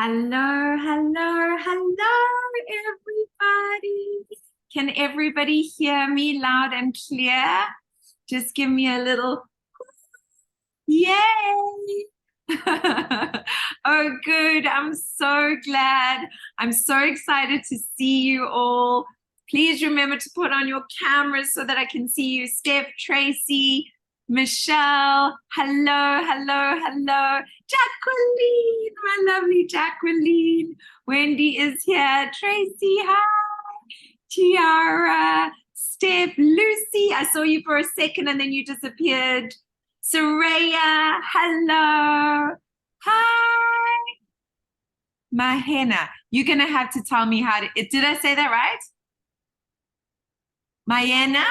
Hello, hello, hello, everybody. Can everybody hear me loud and clear? Just give me a little yay. Oh, good. I'm so glad. I'm so excited to see you all. Please remember to put on your cameras so that I can see you. Steph, Tracy, Michelle, hello, hello, hello. Jacqueline, my lovely Jacqueline. Wendy is here. Tracy, hi. Tiara, Steph, Lucy. I saw you for a second and then you disappeared. Soraya, hello. Hi. Mahena, you're going to have to tell me how to, did I say that right? Mayena?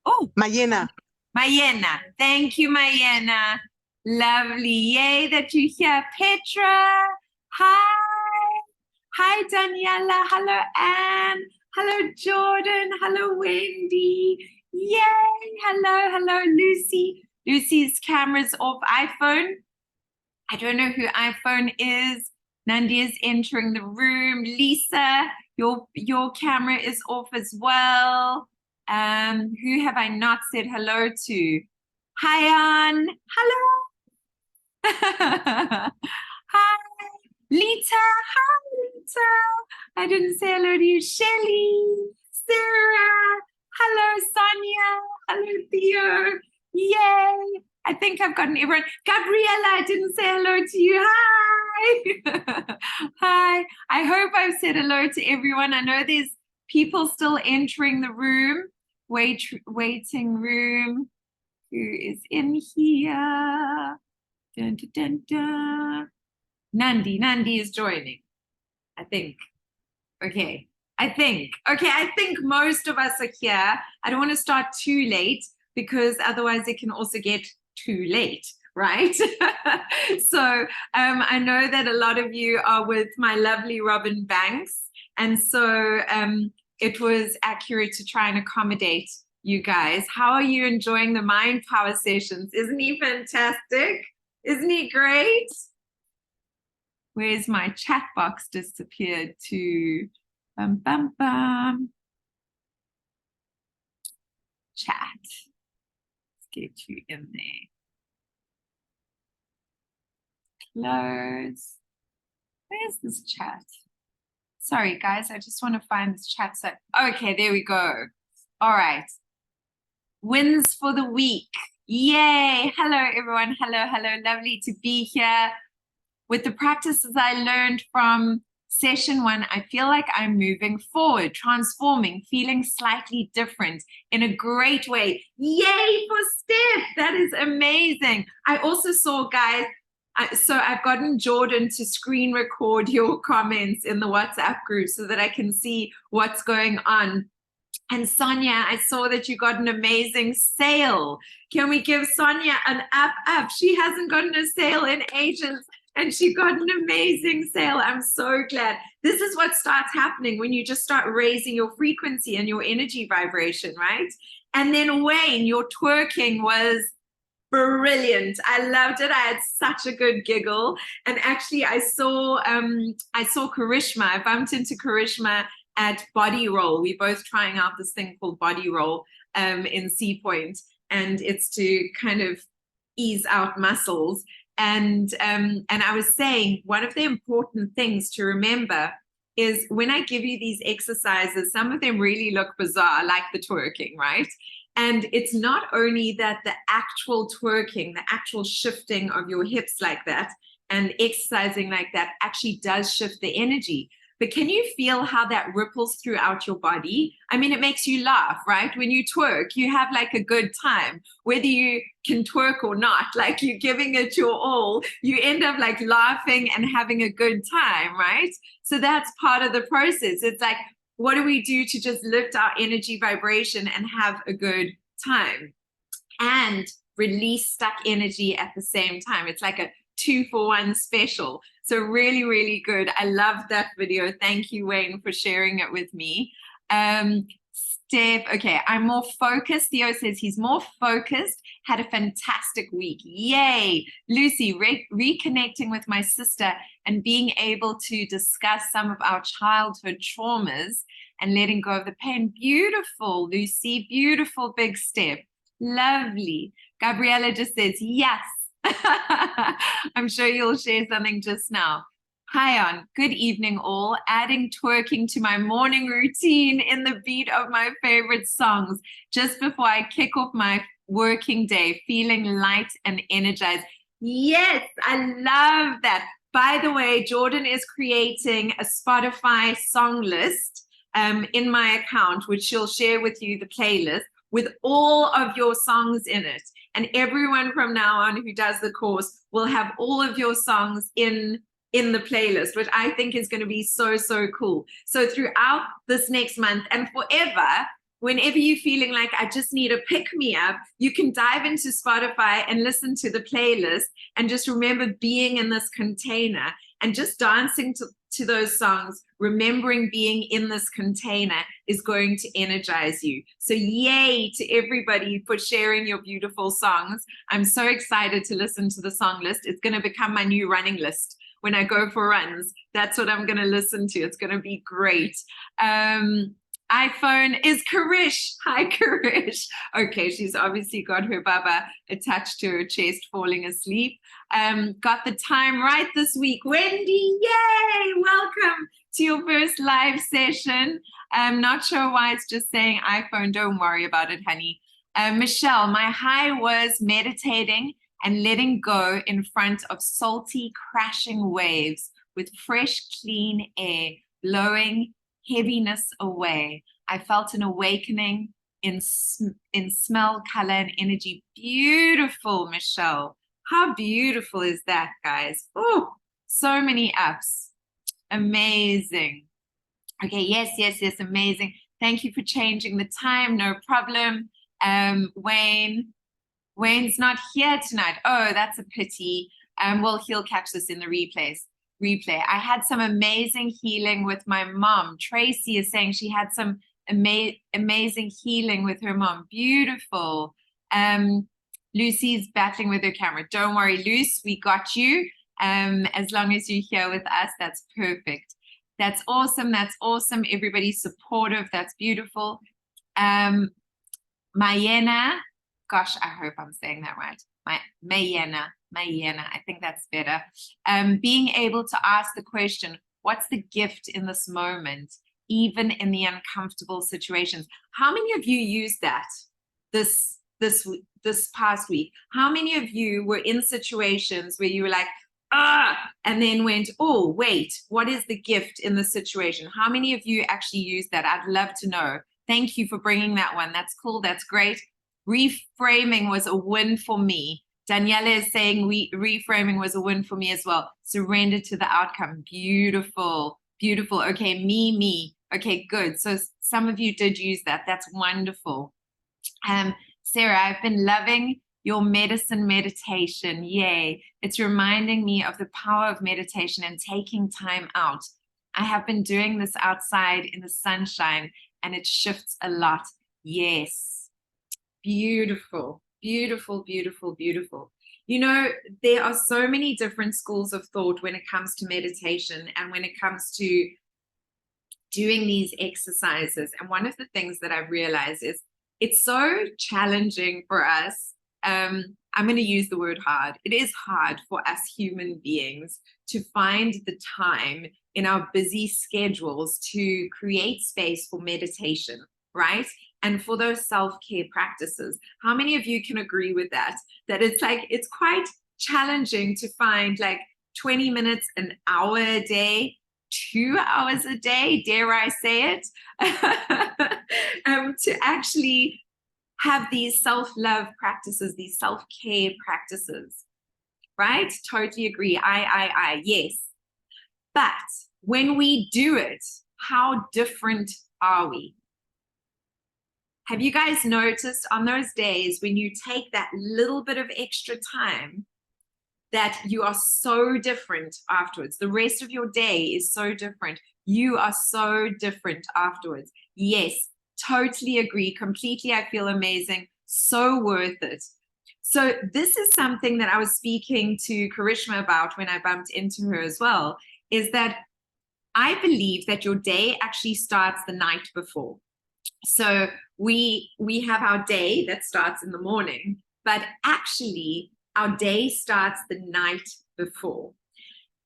Oh, Mayena. Mayena. Thank you, Mayena. Lovely. Yay that you're here. Petra. Hi. Hi, Daniela. Hello, Anne. Hello, Jordan. Hello, Wendy. Yay. Hello, hello, Lucy. Lucy's camera's off iPhone. I don't know who iPhone is. Nandi is entering the room. Lisa, your camera is off as well. Who have I not said hello to? Hi, Ann. Hello. Hi. Lita. Hi, Lita. I didn't say hello to you. Shelly. Sarah. Hello, Sonia. Hello, Theo. Yay. I think I've gotten everyone. Gabriella, I didn't say hello to you. Hi. Hi. I hope I've said hello to everyone. I know there's people still entering the room. Waiting room. Who is in here? Dun, dun, dun, dun. Nandi is joining, I think. Okay, I think most of us are here. I don't want to start too late because otherwise it can also get too late, right? So I know that a lot of you are with my lovely Robin Banks, and so it was accurate to try and accommodate you guys. How are you enjoying the Mind Power sessions? Isn't he fantastic? Isn't he great? Where's my chat box disappeared to? Bum, bum, bum. Chat. Let's get you in there. Close. Where's this chat? Sorry, guys, I just want to find this chat. So, okay, there we go. All right. Wins for the week. Yay. Hello, everyone. Hello, hello. Lovely to be here. With the practices I learned from session 1, I feel like I'm moving forward, transforming, feeling slightly different in a great way. Yay for Steph. That is amazing. I also saw, guys, so I've gotten Jordan to screen record your comments in the WhatsApp group so that I can see what's going on. And Sonia, I saw that you got an amazing sale. Can we give Sonia an up? She hasn't gotten a sale in ages. And she got an amazing sale. I'm so glad. This is what starts happening when you just start raising your frequency and your energy vibration, right? And then Wayne, your twerking was brilliant. I loved it. I had such a good giggle. And actually, I saw Karishma. I bumped into Karishma at Body Roll. We're both trying out this thing called Body Roll in Sea Point, and it's to kind of ease out muscles. And I was saying one of the important things to remember is when I give you these exercises, some of them really look bizarre, like the twerking, right? And it's not only that the actual twerking, the actual shifting of your hips like that and exercising like that actually does shift the energy. But can you feel how that ripples throughout your body? I mean, it makes you laugh, right? When you twerk, you have like a good time, whether you can twerk or not, like you're giving it your all, you end up like laughing and having a good time, right? So that's part of the process. It's like, what do we do to just lift our energy vibration and have a good time and release stuck energy at the same time? It's like a 2-for-1 special. So really, really good. I loved that video. Thank you, Wayne, for sharing it with me. Steph, okay, I'm more focused. Theo says he's more focused, had a fantastic week. Yay. Lucy, reconnecting with my sister and being able to discuss some of our childhood traumas and letting go of the pain. Beautiful, Lucy, beautiful big step. Lovely. Gabriella just says, yes. I'm sure you'll share something just now. Hi on, good evening all. Adding twerking to my morning routine in the beat of my favorite songs just before I kick off my working day, feeling light and energized. Yes, I love that. By the way, Jordan is creating a Spotify song list in my account, which she'll share with you the playlist with all of your songs in it. And everyone from now on who does the course will have all of your songs in the playlist, which I think is going to be so, so cool. So throughout this next month and forever, whenever you're feeling like I just need a pick-me-up, you can dive into Spotify and listen to the playlist and just remember being in this container and just dancing to those songs, remembering being in this container is going to energize you. So yay to everybody for sharing your beautiful songs. I'm so excited to listen to the song list. It's going to become my new running list. When I go for runs, that's what I'm going to listen to. It's going to be great. iPhone is Karish. Hi, Karish. Okay, she's obviously got her baba attached to her chest, falling asleep. Got the time right this week. Wendy, yay! Welcome to your first live session. I'm not sure why it's just saying iPhone. Don't worry about it, honey. Michelle, my high was meditating and letting go in front of salty, crashing waves with fresh, clean air blowing heaviness away. I felt an awakening in smell, color, and energy. Beautiful, Michelle. How beautiful is that, guys? Oh, so many ups. Amazing. Okay, yes, amazing. Thank you for changing the time. No problem. Wayne's not here tonight. Oh, that's a pity. Well, he'll catch this in the replay. I had some amazing healing with my mom. Tracy is saying she had some amazing healing with her mom. Beautiful. Lucy's battling with her camera. Don't worry, Luce, we got you. As long as you're here with us, that's perfect. That's awesome. That's awesome. Everybody's supportive. That's beautiful. Mayena. Gosh, I hope I'm saying that right. Mayena, I think that's better. Being able to ask the question, what's the gift in this moment, even in the uncomfortable situations? How many of you used that this past week? How many of you were in situations where you were like, and then went, oh, wait, what is the gift in the situation? How many of you actually used that? I'd love to know. Thank you for bringing that one. That's cool. That's great. Reframing was a win for me. Daniela is saying reframing was a win for me as well. Surrender to the outcome. Beautiful, beautiful. Okay, me. Okay, good. So some of you did use that. That's wonderful. Sarah, I've been loving your medicine meditation. Yay. It's reminding me of the power of meditation and taking time out. I have been doing this outside in the sunshine and it shifts a lot. Yes. Beautiful, beautiful, beautiful, beautiful. You know, there are so many different schools of thought when it comes to meditation and when it comes to doing these exercises. And one of the things that I've realized is it's so challenging for us. I'm going to use the word hard. It is hard for us human beings to find the time in our busy schedules to create space for meditation, right? And for those self-care practices. How many of you can agree with that? That it's like, it's quite challenging to find like 20 minutes, an hour a day, 2 hours a day, dare I say it, to actually have these self-love practices, these self-care practices, right? Totally agree. Yes. But when we do it, how different are we? Have you guys noticed on those days when you take that little bit of extra time that you are so different afterwards? The rest of your day is so different. You are so different afterwards. Yes, Totally agree. Completely. I feel amazing. So worth it. So this is something that I was speaking to Karishma about when I bumped into her as well, is that I believe that your day actually starts the night before. So we have our day that starts in the morning, but actually our day starts the night before.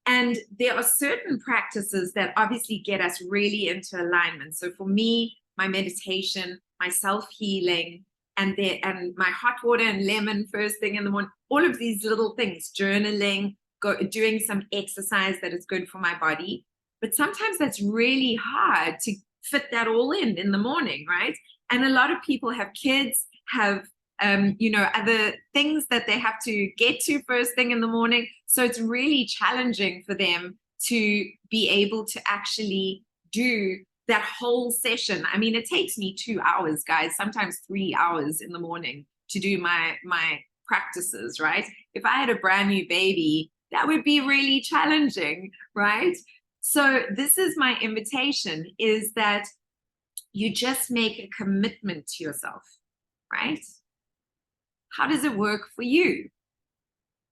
And there are certain practices that obviously get us really into alignment. So for me, my meditation, my self-healing, and my hot water and lemon first thing in the morning, all of these little things, journaling, doing some exercise that is good for my body. But sometimes that's really hard to fit that all in the morning, right? And a lot of people have kids, have other things that they have to get to first thing in the morning. So it's really challenging for them to be able to actually do that whole session. I mean, it takes me 2 hours, guys, sometimes 3 hours in the morning to do my practices, right? If I had a brand new baby, that would be really challenging, right? So this is my invitation, is that you just make a commitment to yourself, right? How does it work for you?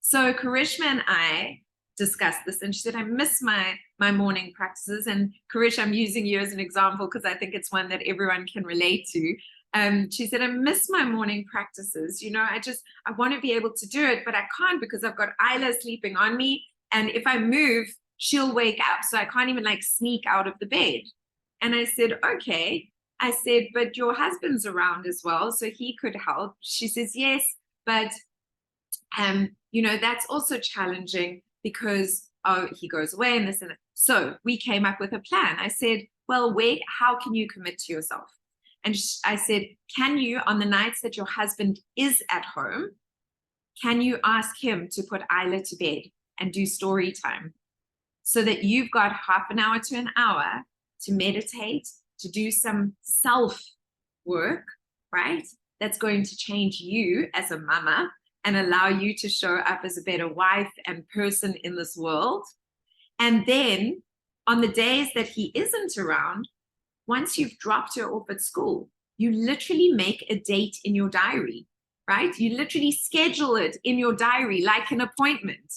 So Karishma and I discussed this, and she said, I miss my morning practices. And Karish, I'm using you as an example because I think it's one that everyone can relate to. She said, I miss my morning practices. I want to be able to do it, but I can't because I've got Isla sleeping on me. And if I move, she'll wake up. So I can't even sneak out of the bed. And I said, okay. I said, but your husband's around as well, so he could help. She says, yes, but that's also challenging because he goes away and this and that. So we came up with a plan. I said, well, how can you commit to yourself? And I said, can you, on the nights that your husband is at home, can you ask him to put Isla to bed and do story time so that you've got half an hour to an hour to meditate, to do some self work, right? That's going to change you as a mama and allow you to show up as a better wife and person in this world. And then on the days that he isn't around, once you've dropped her off at school, you literally make a date in your diary, right? You literally schedule it in your diary like an appointment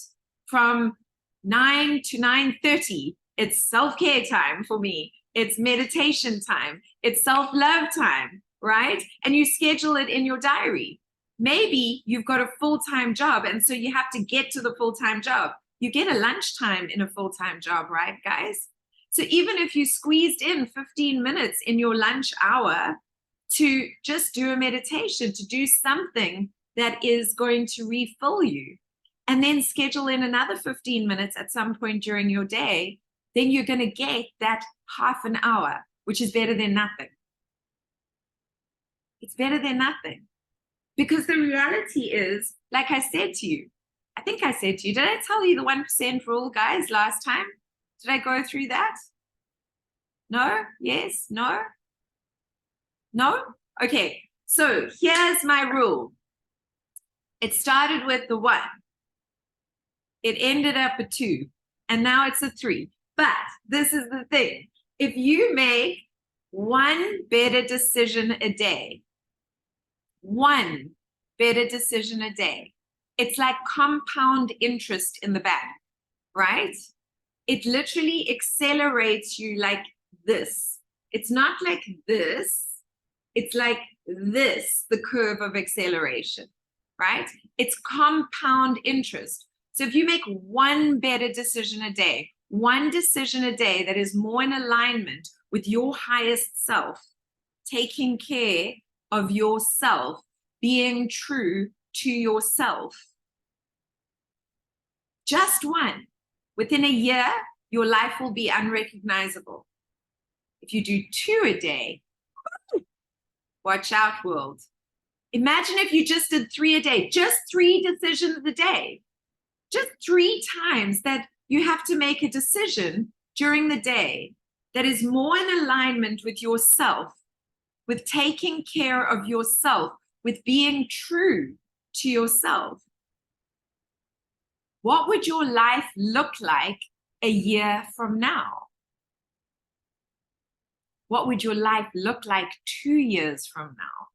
from 9 to 9:30. It's self-care time for me. It's meditation time. It's self-love time, right? And you schedule it in your diary. Maybe you've got a full-time job, and so you have to get to the full-time job. You get a lunchtime in a full-time job, right, guys? So even if you squeezed in 15 minutes in your lunch hour to just do a meditation, to do something that is going to refill you, and then schedule in another 15 minutes at some point during your day, then you're going to get that half an hour, which is better than nothing. It's better than nothing. Because the reality is, like I said to you, I think I said to you, did I tell you the 1% rule, guys, last time? Did I go through that? No? Yes? No? No? Okay, so here's my rule. It started with the 1. It ended up a 2. And now it's a 3. But this is the thing. If you make one better decision a day, one better decision a day, it's like compound interest in the bank, right? It literally accelerates you like this. It's not like this. It's like this, the curve of acceleration, right? It's compound interest. So if you make one better decision a day, one decision a day that is more in alignment with your highest self, taking care of yourself, being true to yourself, just one, within a year, your life will be unrecognizable. If you do 2 a day, watch out, world. Imagine if you just did 3 a day, just 3 decisions a day, just 3 times that you have to make a decision during the day that is more in alignment with yourself, with taking care of yourself, with being true to yourself. What would your life look like a year from now? What would your life look like 2 years from now?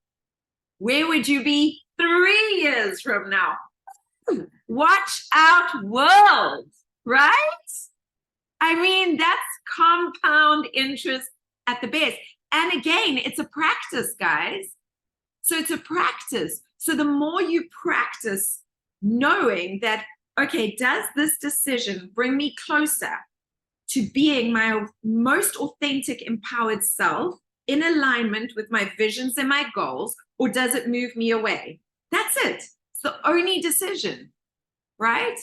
Where would you be 3 years from now? Watch out, world, right? I mean, that's compound interest at the best. And again, it's a practice, guys. So it's a practice. So the more you practice knowing that, okay, does this decision bring me closer to being my most authentic, empowered self in alignment with my visions and my goals, or does it move me away? That's it. It's the only decision, right?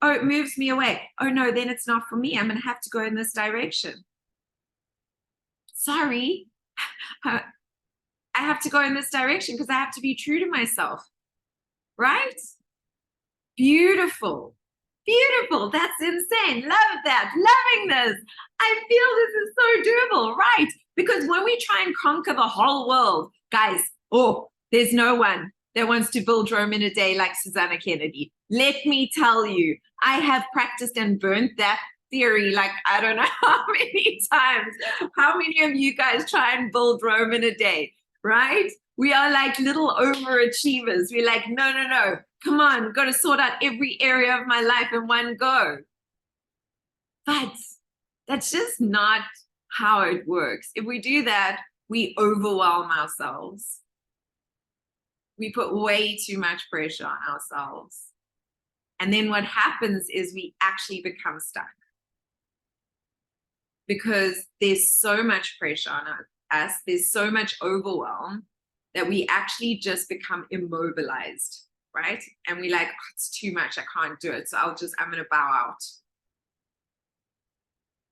Oh, it moves me away. Oh no, then it's not for me. I'm going to have to go in this direction. Sorry. I have to go in this direction because I have to be true to myself, right? Beautiful. Beautiful. That's insane. Love that. Loving this. I feel this is so doable, right? Because when we try and conquer the whole world, guys, oh, there's no one that wants to build Rome in a day like Susana Kennedy. Let me tell you, I have practiced and burnt that theory like I don't know how many times. How many of you guys try and build Rome in a day, right? We are like little overachievers. We're like, no, no, no. Come on, got to sort out every area of my life in one go. But that's just not how it works. If we do that, we overwhelm ourselves. We put way too much pressure on ourselves. And then what happens is we actually become stuck. Because there's so much pressure on us, there's so much overwhelm that we actually just become immobilized, right? And we like, oh, it's too much, I can't do it. So I'm going to bow out.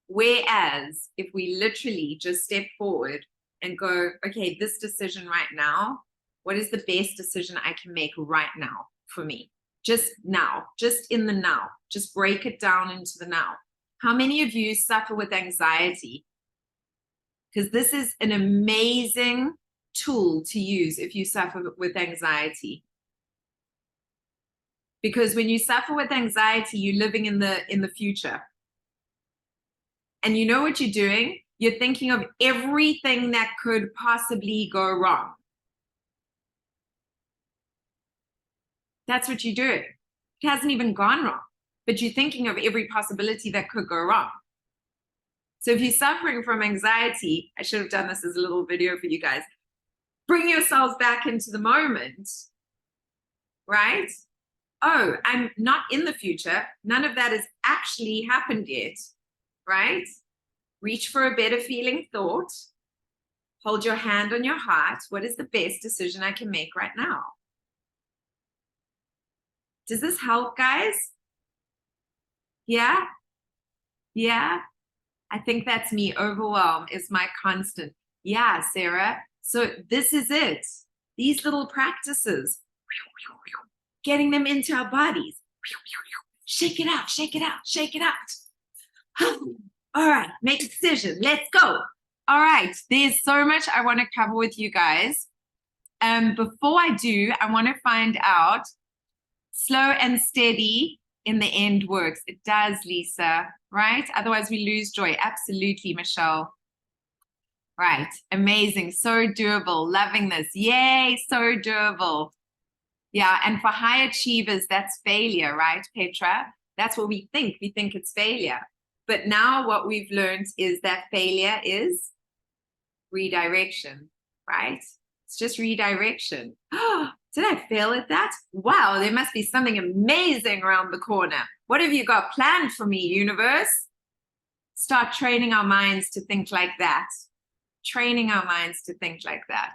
Whereas if we literally just step forward and go, okay, this decision right now, what is the best decision I can make right now for me? Just now, just in the now, just break it down into the now. How many of you suffer with anxiety? Because this is an amazing tool to use if you suffer with anxiety. Because when you suffer with anxiety, you're living in the future. And you know what you're doing? You're thinking of everything that could possibly go wrong. That's what you're doing. It hasn't even gone wrong, but you're thinking of every possibility that could go wrong. So if you're suffering from anxiety, I should have done this as a little video for you guys. Bring yourselves back into the moment, right? Oh, I'm not in the future. None of that has actually happened yet, right? Reach for a better feeling thought. Hold your hand on your heart. What is the best decision I can make right now? Does this help, guys? Yeah? Yeah? I think that's me. Overwhelm is my constant. Yeah, Sarah. So this is it. These little practices, getting them into our bodies. Shake it out, shake it out, shake it out. All right, make a decision. Let's go. All right, there's so much I want to cover with you guys. Before I do, I want to find out, slow and steady in the end works. It does, Lisa, right? Otherwise we lose joy. Absolutely, Michelle. Right, amazing, so doable, loving this. Yay, so doable. Yeah, and for high achievers, that's failure, right, Petra? That's what we think. We think it's failure. But now what we've learned is that failure is redirection, right? It's just redirection. Oh, did I fail at that? Wow, there must be something amazing around the corner. What have you got planned for me, universe? Start training our minds to think like that. Training our minds to think like that.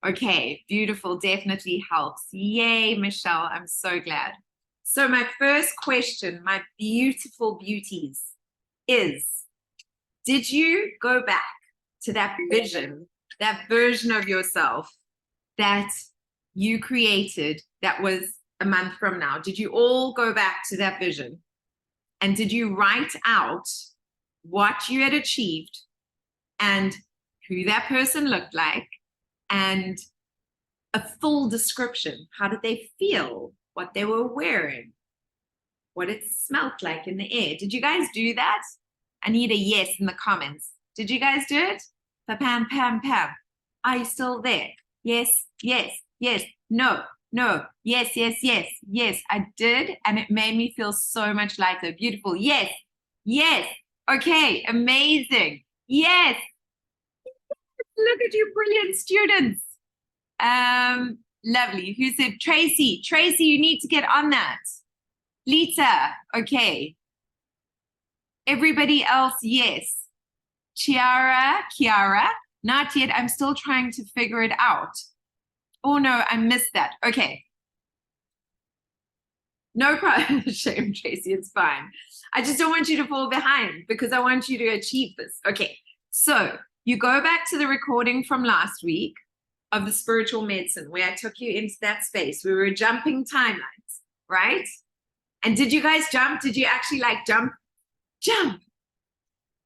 Okay, beautiful, definitely helps. Yay, Michelle, I'm so glad. So my first question, my beautiful beauties, is, did you go back to that vision, that version of yourself that you created that was a month from now? Did you all go back to that vision? And did you write out what you had achieved and who that person looked like and a full description? How did they feel? What they were wearing? What it smelled like in the air? Did you guys do that? I need a yes in the comments. Did you guys do it? Pam, Pam, Pam. Are you still there? Yes, yes, yes. No, no. Yes, yes, yes, yes. I did, and it made me feel so much lighter. Beautiful. Yes, yes. Okay, amazing. Yes. Look at you, brilliant students. Lovely. Who said Tracy? Tracy, you need to get on that. Lita, okay. Everybody else, yes. Kiara, not yet. I'm still trying to figure it out. Oh no, I missed that. Okay. No problem. Shame, Tracy, it's fine. I just don't want you to fall behind because I want you to achieve this. Okay, so you go back to the recording from last week of the spiritual medicine where I took you into that space. We were jumping timelines, right? And did you guys jump? Did you actually like jump? Jump,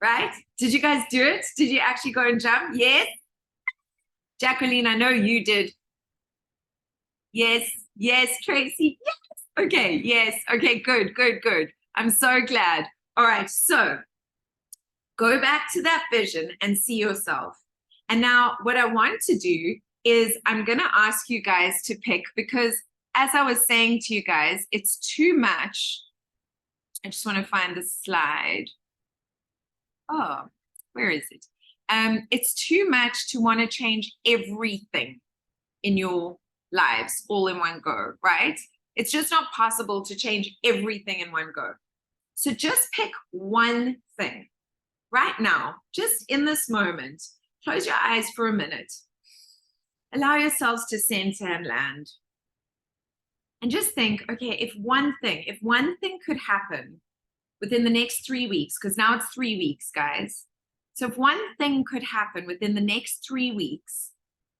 right? Did you guys do it? Did you actually go and jump? Yes? Jacqueline, I know you did. Yes, yes, Tracy, yes. Okay, yes, okay, good, good, good. I'm so glad. All right, so go back to that vision and see yourself. And now what I want to do is I'm going to ask you guys to pick, because as I was saying to you guys, it's too much. I just want to find the slide. Oh, where is it? It's too much to want to change everything in your lives all in one go, right? It's just not possible to change everything in one go. So just pick one thing right now, just in this moment. Close your eyes for a minute. Allow yourselves to center and land. And just think, okay, if one thing could happen within the next 3 weeks, because now it's 3 weeks, guys. So if one thing could happen within the next 3 weeks,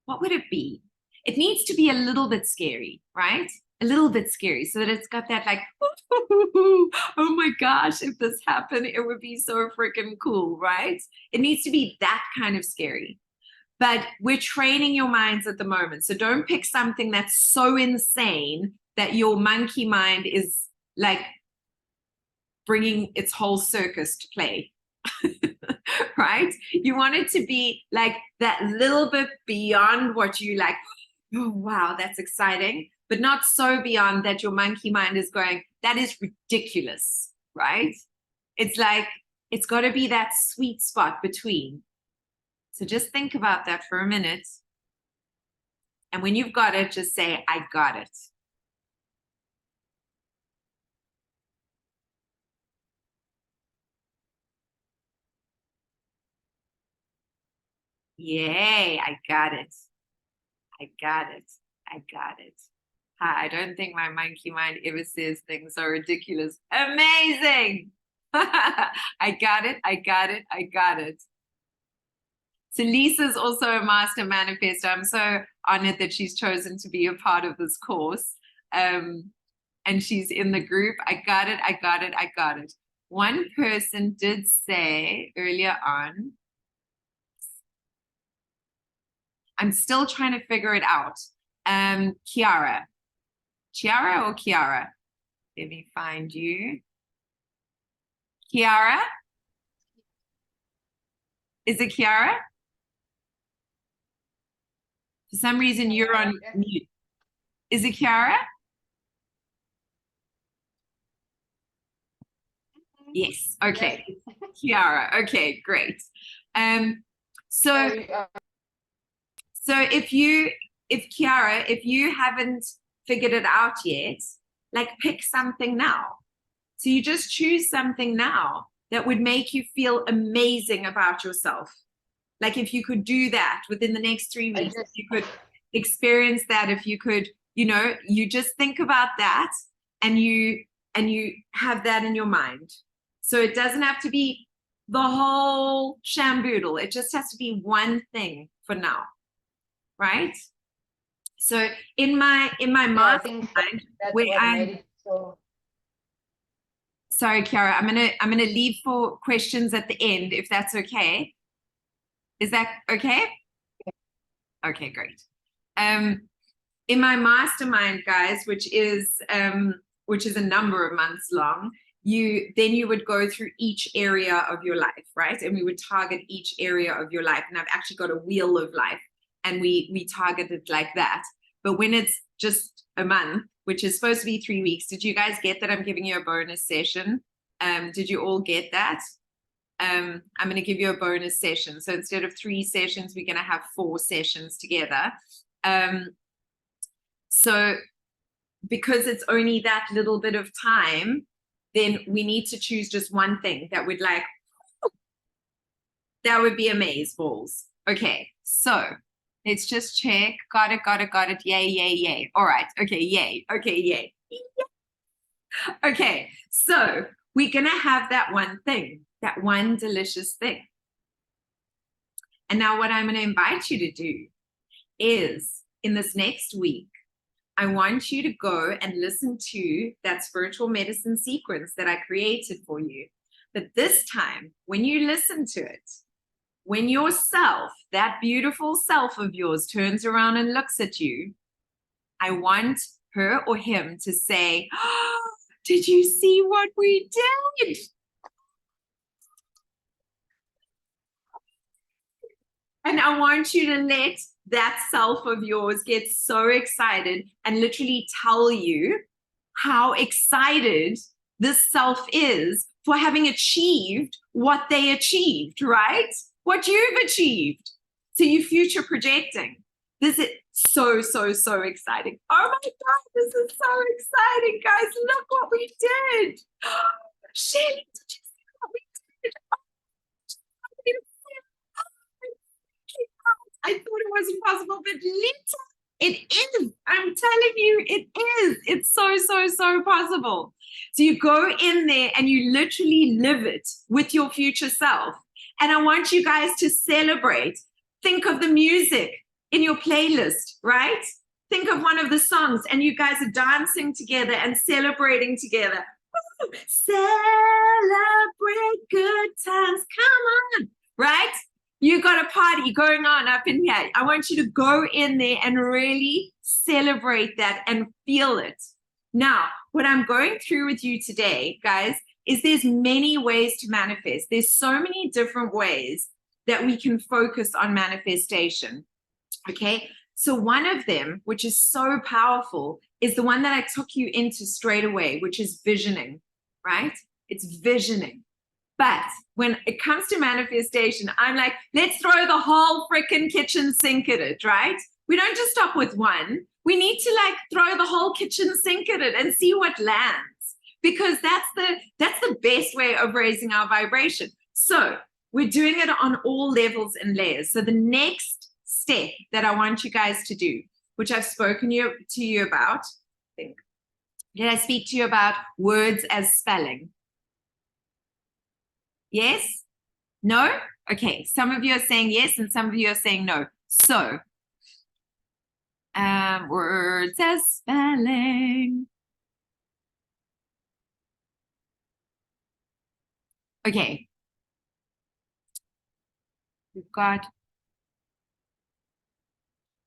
what would it be? It needs to be a little bit scary, right? A little bit scary, so that it's got that like, oh my gosh, if this happened, it would be so freaking cool, right? It needs to be that kind of scary. But we're training your minds at the moment. So don't pick something that's so insane that your monkey mind is like bringing its whole circus to play. Right? You want it to be like that little bit beyond what you like, oh wow, that's exciting, but not so beyond that your monkey mind is going, that is ridiculous, right? It's like, it's got to be that sweet spot between. So just think about that for a minute. And when you've got it, just say, I got it. Yay, I got it. I got it. I got it. I don't think my monkey mind ever says things are ridiculous. Amazing. I got it. I got it. I got it. So Lisa's also a master manifestor. I'm so honored that she's chosen to be a part of this course. And she's in the group. I got it. I got it. I got it. One person did say earlier on, I'm still trying to figure it out. Kiara. Chiara or Kiara? Let me find you. Kiara? Is it Kiara? For some reason, you're on mute. Is it Kiara? Yes. Okay. Kiara. Okay, great. So Kiara, if you haven't figured it out yet, like pick something now. So you just choose something now that would make you feel amazing about yourself. Like if you could do that within the next 3 weeks, if you could experience that, if you could, you just think about that and you have that in your mind. So it doesn't have to be the whole shamboodle. It just has to be one thing for now, right? So in my mastermind, sorry, Kiara, I'm gonna leave for questions at the end if that's okay. Is that okay? Okay, great. In my mastermind, guys, which is a number of months long, then you would go through each area of your life, right? And we would target each area of your life. And I've actually got a wheel of life, and we target it like that. But when it's just a month, which is supposed to be 3 weeks, did you guys get that I'm giving you a bonus session? Did you all get that? I'm going to give you a bonus session. So instead of 3 sessions, we're going to have 4 sessions together. So because it's only that little bit of time, then we need to choose just one thing that would be amazeballs. Okay, so let's just check. Got it. Yay, yay, yay. All right. Okay, yay. Okay, yay. Okay, so we're going to have that one thing, that one delicious thing. And now what I'm going to invite you to do is in this next week, I want you to go and listen to that spiritual medicine sequence that I created for you. But this time, when you listen to it, when yourself, that beautiful self of yours, turns around and looks at you, I want her or him to say, oh, did you see what we did? And I want you to let that self of yours get so excited and literally tell you how excited this self is for having achieved what they achieved, right? What you've achieved. So you future projecting. This is so exciting. Oh my God, this is so exciting, guys. Look what we did. Shelly, did you see what we did? I thought it wasn't possible, but later it is. I'm telling you, it is. It's so possible. So you go in there and you literally live it with your future self. And I want you guys to celebrate. Think of the music in your playlist, right? Think of one of the songs and you guys are dancing together and celebrating together. Woo! Celebrate good times. Come on, right? You got a party going on up in here. I want you to go in there and really celebrate that and feel it. Now, what I'm going through with you today, guys, is there's many ways to manifest. There's so many different ways that we can focus on manifestation, okay? So one of them, which is so powerful, is the one that I took you into straight away, which is visioning, right? It's visioning. But when it comes to manifestation, I'm like, let's throw the whole freaking kitchen sink at it, right? We don't just stop with one. We need to like throw the whole kitchen sink at it and see what lands, because that's the best way of raising our vibration. So we're doing it on all levels and layers. So the next step that I want you guys to do, which I've spoken to you about, did I speak to you about words as spelling? Yes? No? Okay, some of you are saying yes and some of you are saying no. So, words as spelling. Okay. We've got,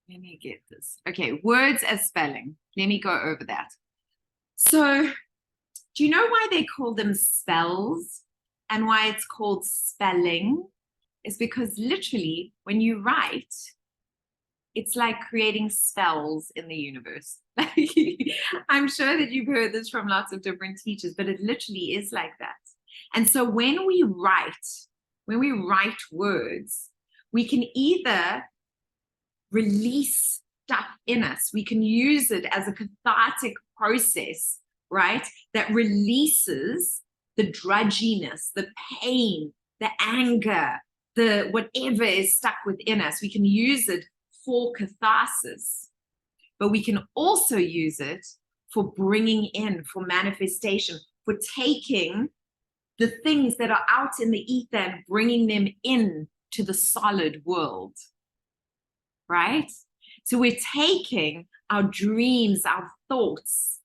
let me get this. Okay, words as spelling. Let me go over that. So, do you know why they call them spells? And why it's called spelling is because literally when you write, it's like creating spells in the universe. I'm sure that you've heard this from lots of different teachers, but it literally is like that. And so when we write words, we can either release stuff in us. We can use it as a cathartic process, right? That releases the drudginess, the pain, the anger, the whatever is stuck within us. We can use it for catharsis, but we can also use it for bringing in, for manifestation, for taking the things that are out in the ether and bringing them in to the solid world, right? So we're taking our dreams, our thoughts,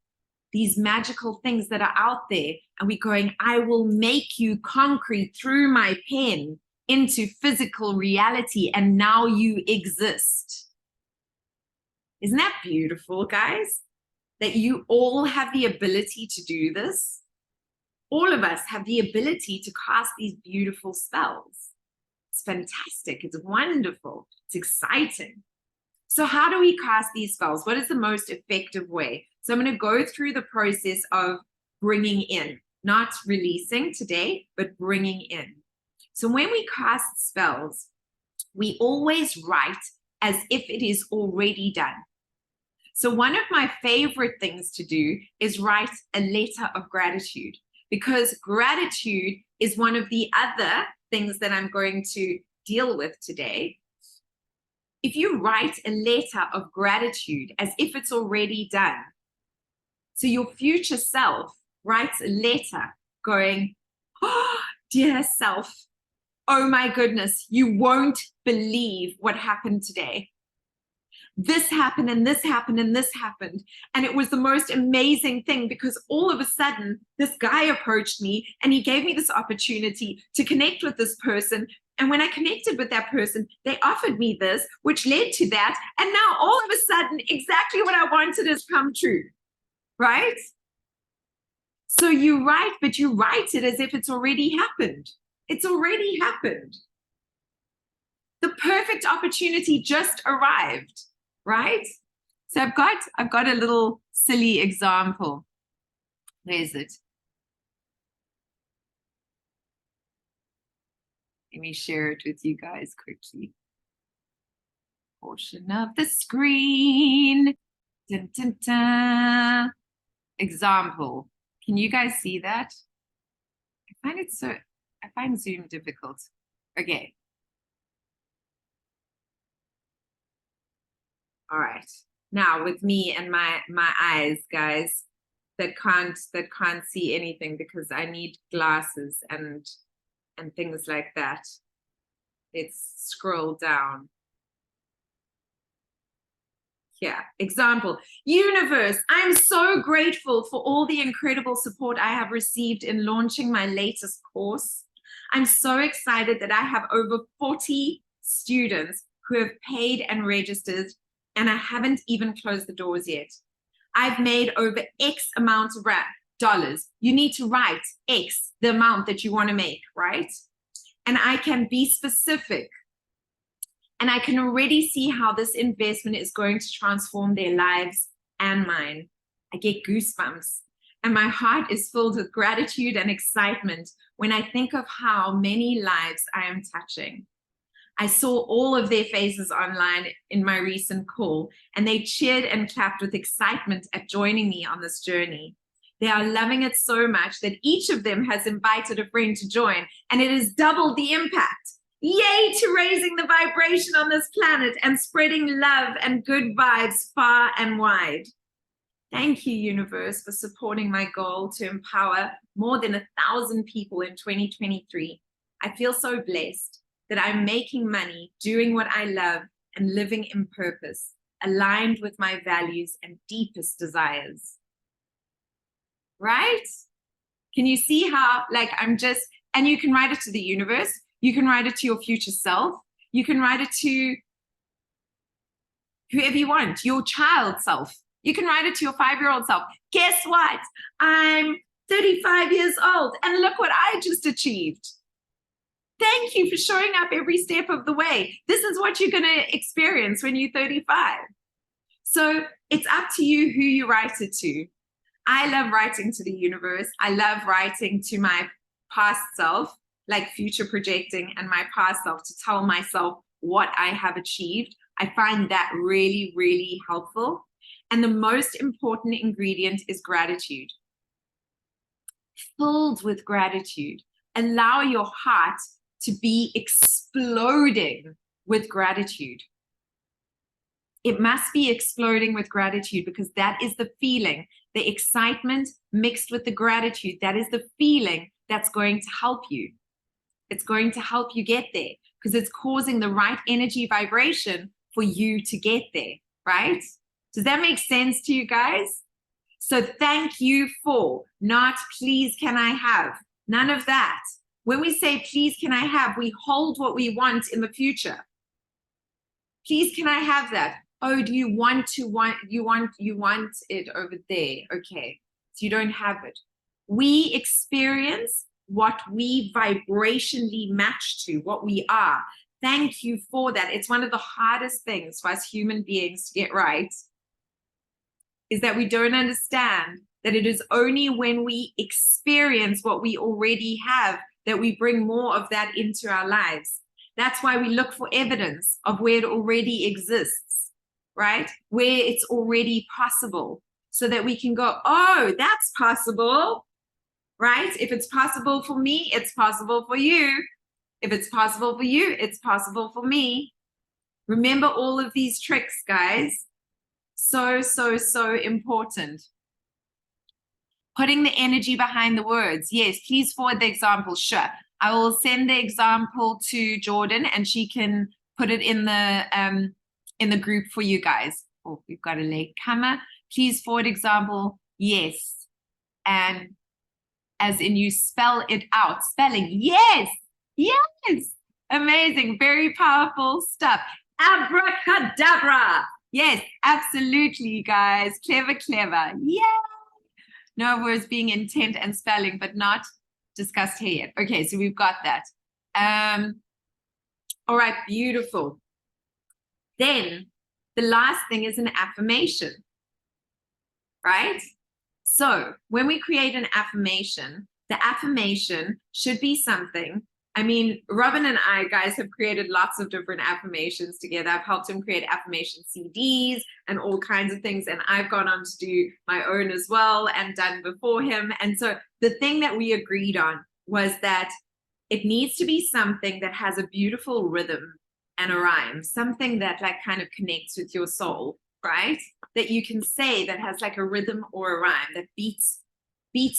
these magical things that are out there, and we're going, I will make you concrete through my pen into physical reality, and now you exist. Isn't that beautiful, guys? That you all have the ability to do this? all of us have the ability to cast these beautiful spells. It's fantastic. It's wonderful. It's exciting. So how do we cast these spells? What is the most effective way? So I'm going to go through the process of bringing in, not releasing today, but bringing in. So when we cast spells, we always write as if it is already done. So one of my favorite things to do is write a letter of gratitude, because gratitude is one of the other things that I'm going to deal with today. If you write a letter of gratitude as if it's already done, so your future self writes a letter going, oh, dear self, oh my goodness, you won't believe what happened today. This happened and this happened and this happened. And it was the most amazing thing, because all of a sudden this guy approached me and he gave me this opportunity to connect with this person. And when I connected with that person, they offered me this, which led to that. And now all of a sudden, exactly what I wanted has come true, right? So you write, but you write it as if it's already happened. It's already happened. The perfect opportunity just arrived, right? So I've got a little silly example. Where is it? Let me share it with you guys quickly. Portion of the screen. Dun, dun, dun. Example. Can you guys see that? I find Zoom difficult. Okay. All right. Now with me and my eyes, guys, that can't see anything because I need glasses and things like that. Let's scroll down. Yeah, example. Universe, I'm so grateful for all the incredible support I have received in launching my latest course. I'm so excited that I have over 40 students who have paid and registered, and I haven't even closed the doors yet. I've made over X amount of dollars. You need to write X, the amount that you want to make, right? And I can be specific. And I can already see how this investment is going to transform their lives and mine. I get goosebumps. And my heart is filled with gratitude and excitement when I think of how many lives I am touching. I saw all of their faces online in my recent call, and they cheered and clapped with excitement at joining me on this journey. They are loving it so much that each of them has invited a friend to join, and it has doubled the impact. Yay to raising the vibration on this planet and spreading love and good vibes far and wide. Thank you, universe, for supporting my goal to empower more than 1,000 people in 2023. I feel so blessed that I'm making money, doing what I love, and living in purpose, aligned with my values and deepest desires. Right? Can you see how, like, and you can write it to the universe. You can write it to your future self. You can write it to whoever you want, your child self. You can write it to your 5-year-old self. Guess what? I'm 35 years old, and look what I just achieved. Thank you for showing up every step of the way. This is what you're going to experience when you're 35. So it's up to you who you write it to. I love writing to the universe. I love writing to my past self, like future projecting, and my past self to tell myself what I have achieved. I find that really, really helpful. And the most important ingredient is gratitude. Filled with gratitude. Allow your heart to be exploding with gratitude. It must be exploding with gratitude, because that is the feeling, the excitement mixed with the gratitude. That is the feeling that's going to help you. It's going to help you get there, because it's causing the right energy vibration for you to get there, right? Does that make sense to you guys? So thank you for, not please can I have, none of that. When we say please can I have, we hold what we want in the future. Please can I have that? Oh, do you want it over there? Okay, so you don't have it. We experience what we vibrationally match to, what we are. Thank you for that. It's one of the hardest things for us human beings to get right, is that we don't understand that it is only when we experience what we already have that we bring more of that into our lives. That's why we look for evidence of where it already exists, right? Where it's already possible, so that we can go, oh, that's possible, right? If it's possible for me, it's possible for you. If it's possible for you, it's possible for me. Remember all of these tricks, guys. So, so, so important. Putting the energy behind the words. Yes, please forward the example. Sure. I will send the example to Jordan and she can put it in the group for you guys. Oh, we've got a late comer. Please forward example. Yes. And as in you spell it out. Spelling. Yes. Yes. Amazing. Very powerful stuff. Abracadabra. Yes, absolutely, guys. Clever, clever. Yeah. No words being intent and spelling, but not discussed here yet. Okay, so we've got that. All right, beautiful. Then the last thing is an affirmation, right? So when we create an affirmation, the affirmation should be something. I mean, Robin and I, guys, have created lots of different affirmations together. I've helped him create affirmation CDs and all kinds of things. And I've gone on to do my own as well and done before him. And so the thing that we agreed on was that it needs to be something that has a beautiful rhythm and a rhyme, something that like kind of connects with your soul, right? That you can say that has like a rhythm or a rhyme that beats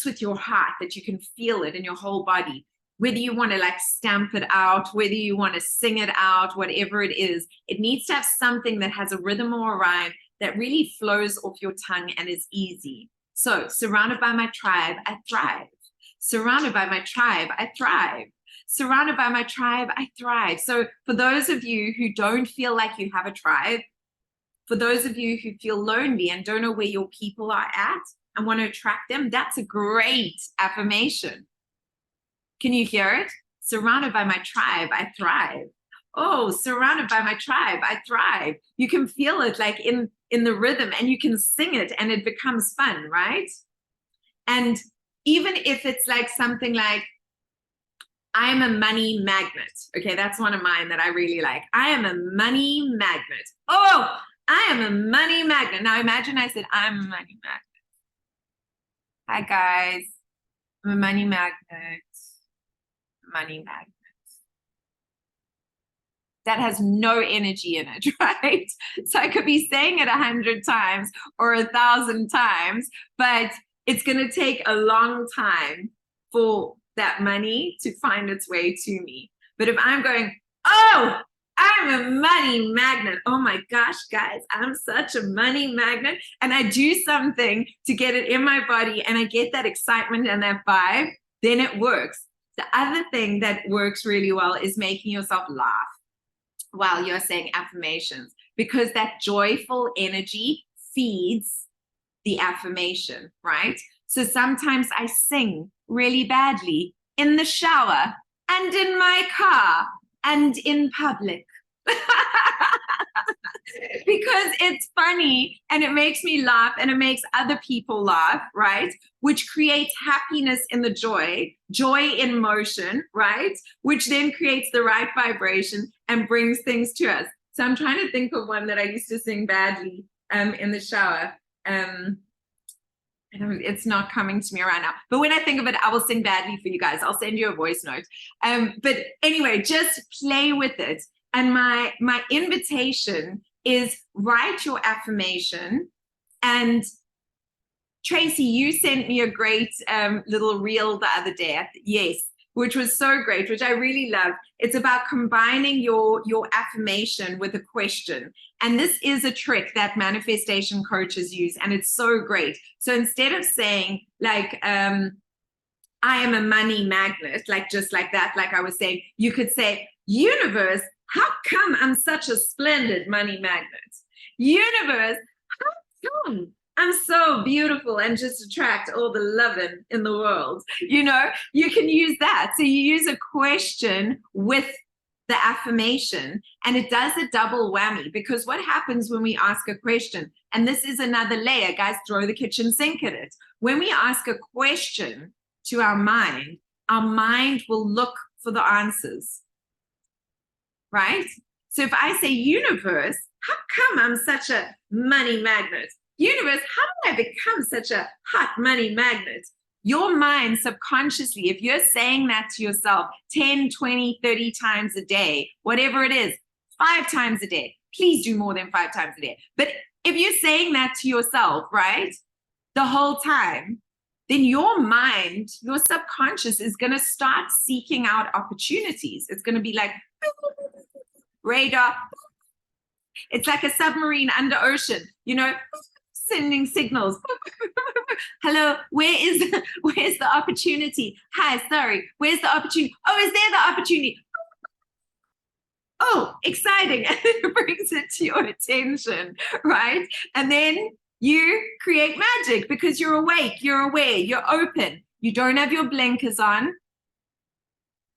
with your heart, that you can feel it in your whole body. Whether you want to like stamp it out, whether you want to sing it out, whatever it is, it needs to have something that has a rhythm or a rhyme that really flows off your tongue and is easy. So, surrounded by my tribe, I thrive. Surrounded by my tribe, I thrive. Surrounded by my tribe, I thrive. So, for those of you who don't feel like you have a tribe, for those of you who feel lonely and don't know where your people are at and want to attract them, that's a great affirmation. Can you hear it? Surrounded by my tribe, I thrive. Oh, surrounded by my tribe, I thrive. You can feel it like in the rhythm and you can sing it and it becomes fun, right? And even if it's like something like, I am a money magnet. Okay, that's one of mine that I really like. I am a money magnet. Oh, I am a money magnet. Now imagine I said, I'm a money magnet. Hi guys, I'm a money magnet. Money magnet. That has no energy in it, right? So I could be saying it 100 times or 1,000 times, but it's going to take a long time for that money to find its way to me. But if I'm going, oh, I'm a money magnet. Oh my gosh, guys, I'm such a money magnet. And I do something to get it in my body and I get that excitement and that vibe, then it works. The other thing that works really well is making yourself laugh while you're saying affirmations, because that joyful energy feeds the affirmation, right? So sometimes I sing really badly in the shower and in my car and in public. Because it's funny and it makes me laugh and it makes other people laugh, right? Which creates happiness in the joy in motion, right? Which then creates the right vibration and brings things to us. So I'm trying to think of one that I used to sing badly in the shower. It's not coming to me right now. But when I think of it, I will sing badly for you guys. I'll send you a voice note. But anyway, just play with it. And my invitation is write your affirmation. And Tracy, you sent me a great little reel the other day. Yes, which was so great, which I really love. It's about combining your affirmation with a question. And this is a trick that manifestation coaches use, and it's so great. So instead of saying like, I am a money magnet, like just like that, like I was saying, you could say, universe, how come I'm such a splendid money magnet? Universe, how come I'm so beautiful and just attract all the loving in the world. You know, you can use that. So you use a question with the affirmation, and it does a double whammy, because what happens when we ask a question, and this is another layer, guys, throw the kitchen sink at it. When we ask a question to our mind will look for the answers, right? So if I say, universe, how come I'm such a money magnet? Universe, how did I become such a hot money magnet? Your mind subconsciously, if you're saying that to yourself 10, 20, 30 times a day, whatever it is, 5 times a day, please do more than 5 times a day. But if you're saying that to yourself, right, the whole time, then your mind, your subconscious is going to start seeking out opportunities. It's going to be like radar. It's like a submarine under ocean, you know, sending signals. Hello, where's the opportunity? Hi, sorry, where's the opportunity? Oh, is there the opportunity? Oh, exciting. And it brings it to your attention, right? And then you create magic because you're awake, you're aware, you're open. You don't have your blinkers on,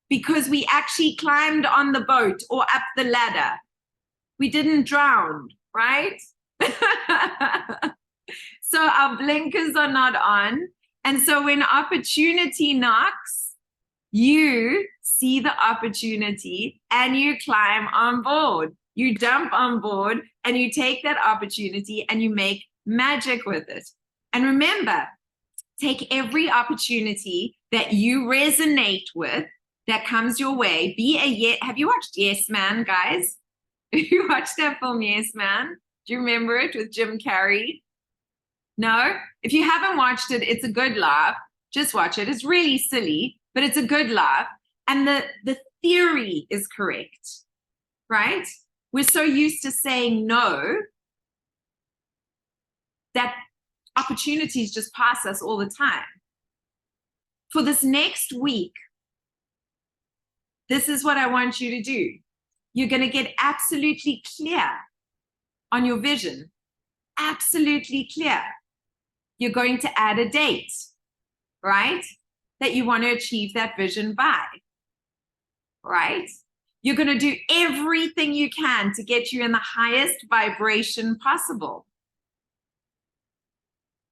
because we actually climbed on the boat or up the ladder. We didn't drown, right? So our blinkers are not on. And so when opportunity knocks, you see the opportunity and you climb on board. You jump on board and you take that opportunity and you make magic with it. And remember, take every opportunity that you resonate with that comes your way. Have you watched Yes Man, guys? Have you watched that film, Yes Man? Do you remember it with Jim Carrey? No? If you haven't watched it, it's a good laugh. Just watch it. It's really silly, but it's a good laugh. And the theory is correct, right? We're so used to saying no that opportunities just pass us all the time. For this next week, this is what I want you to do. You're going to get absolutely clear on your vision. Absolutely clear. You're going to add a date, right? That you want to achieve that vision by, right? You're going to do everything you can to get you in the highest vibration possible.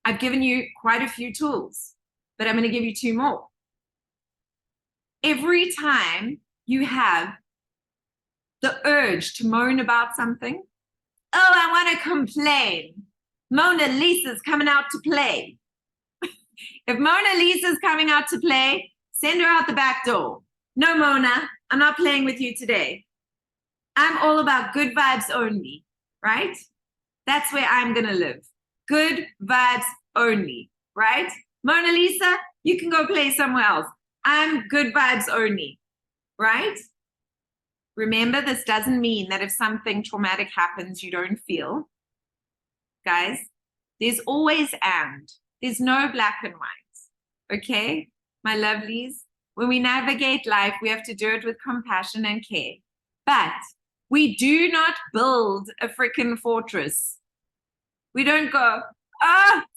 I've given you quite a few tools, but I'm going to give you 2 more. Every time you have the urge to moan about something, oh, I want to complain. Mona Lisa's coming out to play. If Mona Lisa's coming out to play, send her out the back door. No, Mona, I'm not playing with you today. I'm all about good vibes only, right? That's where I'm going to live. Good vibes only, right? Mona Lisa, you can go play somewhere else. I'm good vibes only, right? Remember, this doesn't mean that if something traumatic happens, you don't feel. Guys, there's always and. There's no black and white, okay? My lovelies, when we navigate life, we have to do it with compassion and care. But we do not build a freaking fortress. We don't go,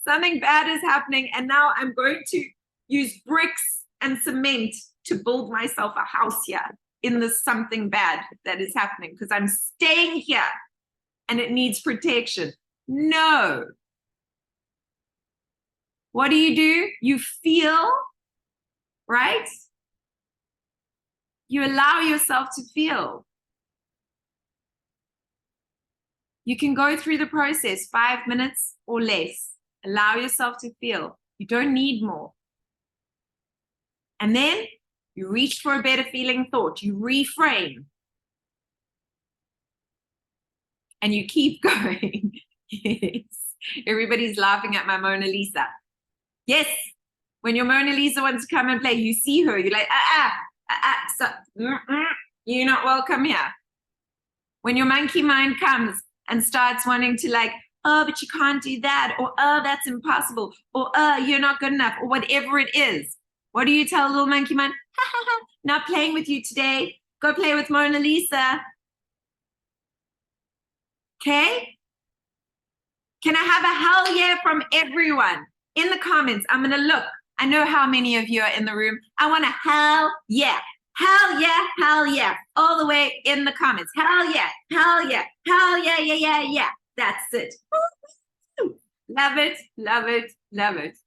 something bad is happening, and now I'm going to use bricks and cement to build myself a house here in this something bad that is happening, because I'm staying here and it needs protection. No. What do? You feel, right? You allow yourself to feel. You can go through the process 5 minutes or less. Allow yourself to feel. You don't need more. And then you reach for a better feeling thought. You reframe. And you keep going. Yes. Everybody's laughing at my Mona Lisa. Yes. When your Mona Lisa wants to come and play, you see her. You're like, so, you're not welcome here. When your monkey mind comes and starts wanting to like, oh, but you can't do that, or oh, that's impossible, or oh, you're not good enough, or whatever it is. What do you tell little monkey mind? Not playing with you today. Go play with Mona Lisa. Okay? Can I have a hell yeah from everyone in the comments? I'm going to look. I know how many of you are in the room. I want a hell yeah. Hell yeah, hell yeah. All the way in the comments. Hell yeah, hell yeah, hell yeah, yeah, yeah, yeah. That's it. Love it, love it, love it.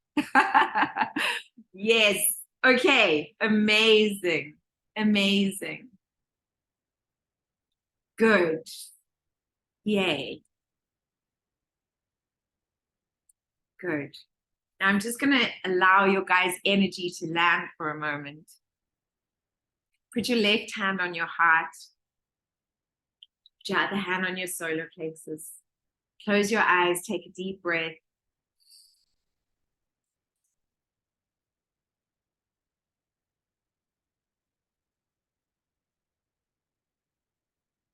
Yes. Okay. Amazing. Amazing. Good. Yay. Good. Now I'm just going to allow your guys' energy to land for a moment. Put your left hand on your heart. Put your other hand on your solar plexus. Close your eyes. Take a deep breath.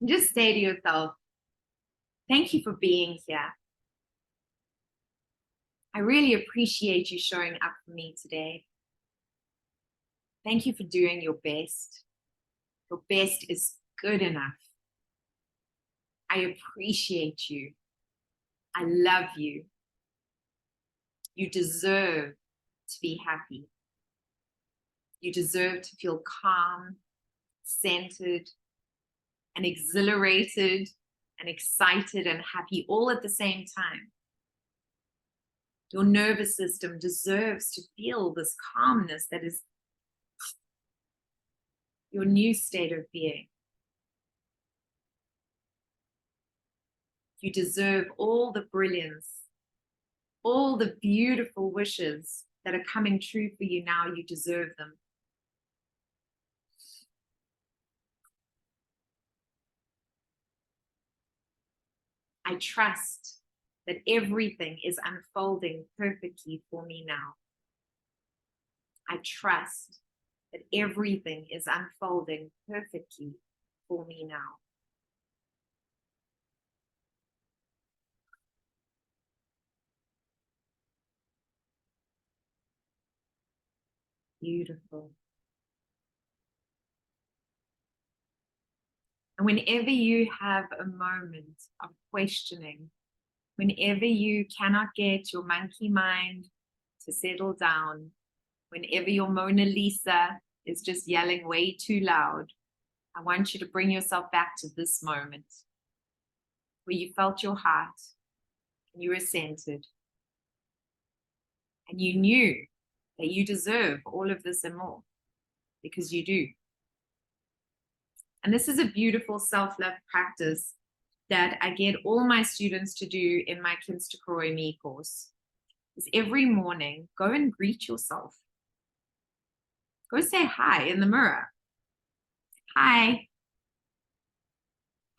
And just say to yourself, thank you for being here. I really appreciate you showing up for me today. Thank you for doing your best. Your best is good enough. I appreciate you. I love you. You deserve to be happy. You deserve to feel calm, centered, and exhilarated, and excited and happy all at the same time. Your nervous system deserves to feel this calmness that is your new state of being. You deserve all the brilliance, all the beautiful wishes that are coming true for you now. You deserve them. I trust that everything is unfolding perfectly for me now. I trust that everything is unfolding perfectly for me now. Beautiful. And whenever you have a moment of questioning, whenever you cannot get your monkey mind to settle down, whenever your Mona Lisa is just yelling way too loud, I want you to bring yourself back to this moment where you felt your heart and you were centered and you knew that you deserve all of this and more, because you do. And this is a beautiful self-love practice that I get all my students to do in my Kinstakroi Me course. Is every morning, go and greet yourself. Go say hi in the mirror. Hi.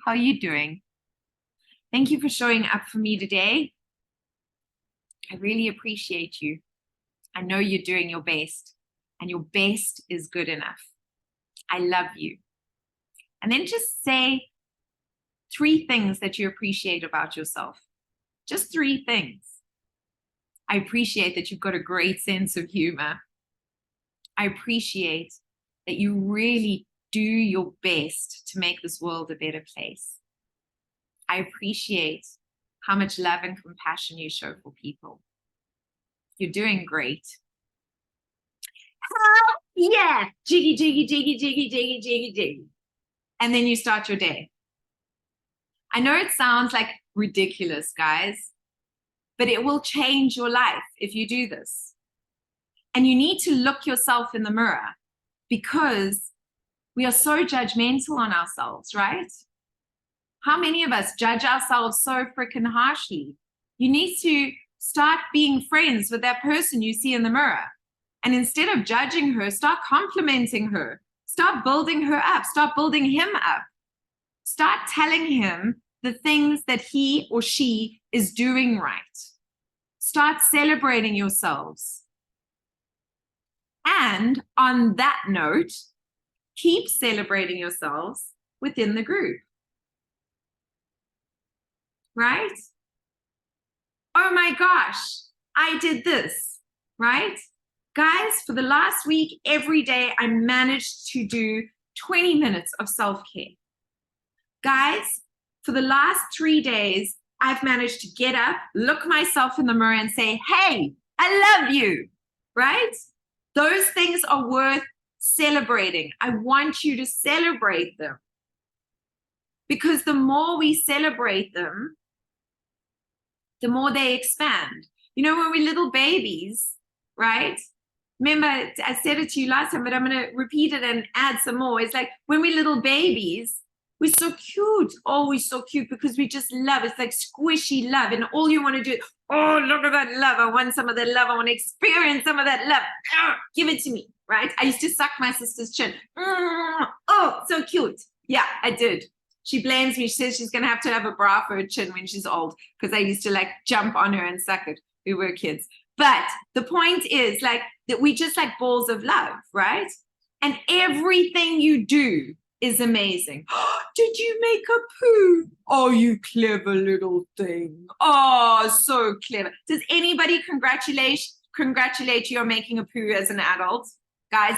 How are you doing? Thank you for showing up for me today. I really appreciate you. I know you're doing your best, and your best is good enough. I love you. And then just say 3 things that you appreciate about yourself. Just 3 things. I appreciate that you've got a great sense of humor. I appreciate that you really do your best to make this world a better place. I appreciate how much love and compassion you show for people. You're doing great. Hell yeah! Jiggy, jiggy, jiggy, jiggy, jiggy, jiggy, jiggy. And then you start your day. I know it sounds like ridiculous, guys, but it will change your life if you do this. And you need to look yourself in the mirror, because we are so judgmental on ourselves, right? How many of us judge ourselves so freaking harshly? You need to start being friends with that person you see in the mirror. And instead of judging her, start complimenting her. Start building her up. Start building him up. Start telling him the things that he or she is doing right. Start celebrating yourselves. And on that note, keep celebrating yourselves within the group. Right? Oh my gosh, I did this, right? Guys, for the last week, every day, I managed to do 20 minutes of self-care. Guys, for the last 3 days, I've managed to get up, look myself in the mirror and say, hey, I love you, right? Those things are worth celebrating. I want you to celebrate them. Because the more we celebrate them, the more they expand. You know, when we're little babies, right? Remember, I said it to you last time, but I'm going to repeat it and add some more. It's like when we're little babies, we're so cute. Oh, we're so cute because we just love. It's like squishy love. And all you want to do is, oh, look at that love. I want some of that love. I want to experience some of that love. Give it to me, right? I used to suck my sister's chin. Oh, so cute. Yeah, I did. She blames me. She says she's going to have a bra for her chin when she's old because I used to like jump on her and suck it. We were kids. But the point is like that we just like balls of love, right? And everything you do is amazing. Did you make a poo? Oh, you clever little thing. Oh, so clever. Does anybody congratulate you on making a poo as an adult? Guys,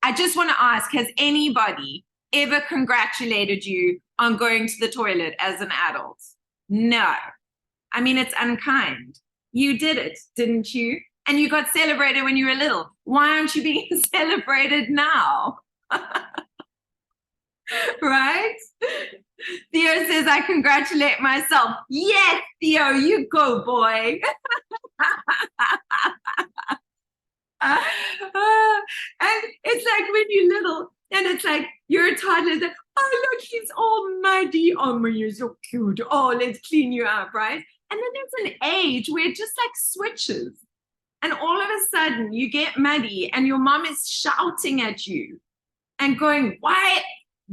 I just want to ask, has anybody ever congratulated you on going to the toilet as an adult? No. I mean, it's unkind. You did it, didn't you? And you got celebrated when you were little. Why aren't you being celebrated now? Right? Theo says, I congratulate myself. Yes, Theo, you go, boy. And it's like when you're little and it's like you're a toddler, it's like, oh, look, he's all muddy. Oh, you're so cute. Oh, let's clean you up, right? And then there's an age where it just like switches. And all of a sudden you get muddy and your mom is shouting at you and going, why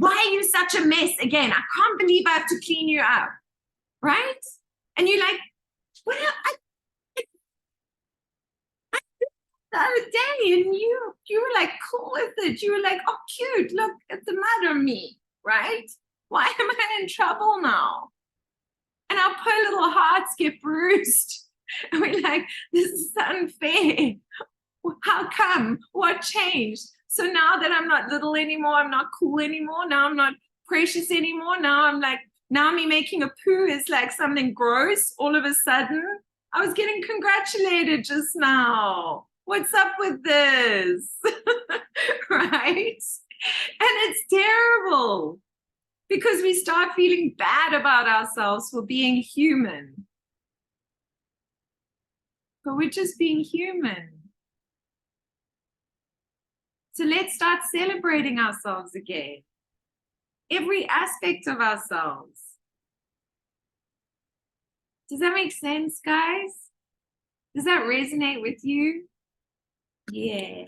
are you such a mess again? I can't believe I have to clean you up, right? And you're like, well, the other day and you were like cool with it. You were like, oh, cute, look at the mud on me, right? Why am I in trouble now? And our poor little hearts get bruised. And we're like, this is unfair. How come? What changed? So now that I'm not little anymore, I'm not cool anymore, now I'm not precious anymore, now me making a poo is like something gross all of a sudden. I was getting congratulated just now. What's up with this? Right? And it's terrible because we start feeling bad about ourselves for being human. But we're just being human. So let's start celebrating ourselves again. Every aspect of ourselves. Does that make sense, guys? Does that resonate with you? Yeah.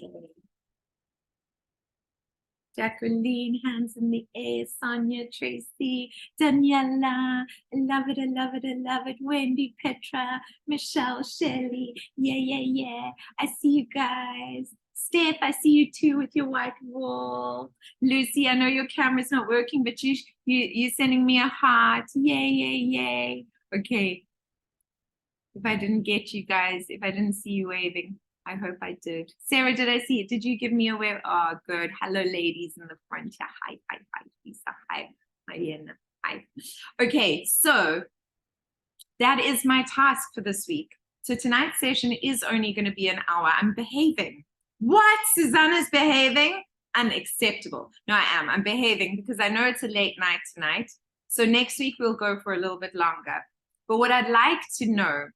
Jacqueline, hands in the air. Sonia, Tracy, Daniela, I love it, I love it, I love it. Wendy, Petra, Michelle, Shelley, yeah. I see you guys. Steph, I see you too with your white wall. Lucy, I know your camera's not working, but you're sending me a heart. Yay. Okay. If I didn't get you guys, if I didn't see you waving, I hope I did. Sarah, did I see it? Did you give me a wave? Oh, good. Hello, ladies in the front here. Hi. Lisa, hi. Mariana, hi. Okay, so that is my task for this week. So tonight's session is only going to be an hour. I'm behaving. What? Susana's behaving? Unacceptable. No, I am. I'm behaving because I know it's a late night tonight. So next week we'll go for a little bit longer. But what I'd like to know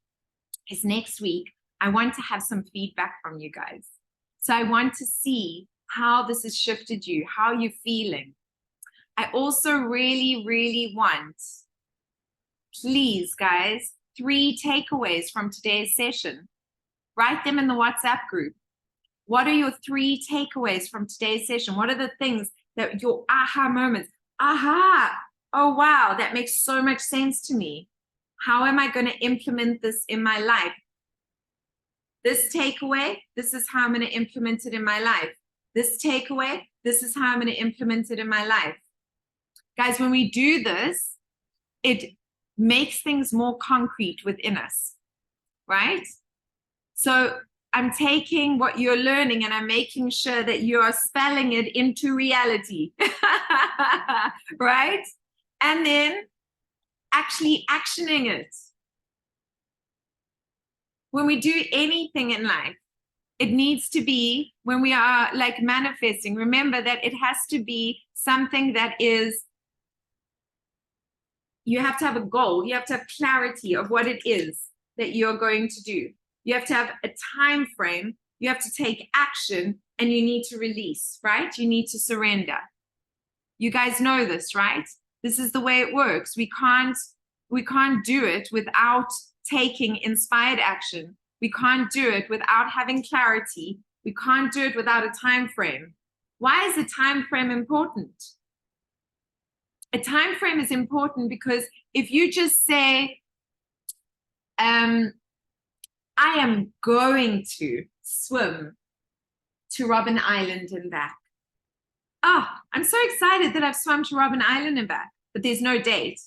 is next week, I want to have some feedback from you guys. So I want to see how this has shifted you, how you're feeling. I also really want, please guys, 3 takeaways from today's session. Write them in the WhatsApp group. What are your 3 takeaways from today's session? What are the things that your aha moments? Aha, oh wow, that makes so much sense to me. How am I going to implement this in my life? This takeaway, this is how I'm going to implement it in my life. This takeaway, this is how I'm going to implement it in my life. Guys, when we do this, it makes things more concrete within us, right? So I'm taking what you're learning and I'm making sure that you are spelling it into reality, right? And then actually actioning it. When we do anything in life, it needs to be, when we are like manifesting, remember that it has to be something that is, you have to have a goal. You have to have clarity of what it is that you're going to do. You have to have a time frame. You have to take action, and you need to release, right? You need to surrender. You guys know this, right? This is the way it works. We can't do it without taking inspired action. We can't do it without having clarity. We can't do it without a time frame. Why is a time frame important? A time frame is important because if you just say, I am going to swim to Robben Island and back. Oh, I'm so excited that I've swum to Robben Island and back, but there's no date.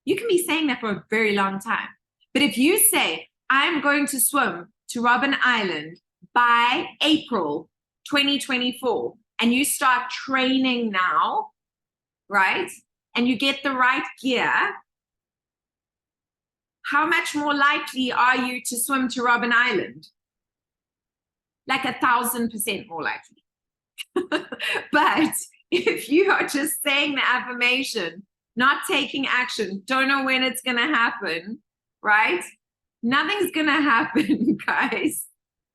You can be saying that for a very long time. But if you say, I'm going to swim to Robben Island by April 2024, and you start training now, right? And you get the right gear, how much more likely are you to swim to Robben Island? Like 1,000% more likely. But if you are just saying the affirmation, not taking action, don't know when it's going to happen, right? Nothing's going to happen, guys.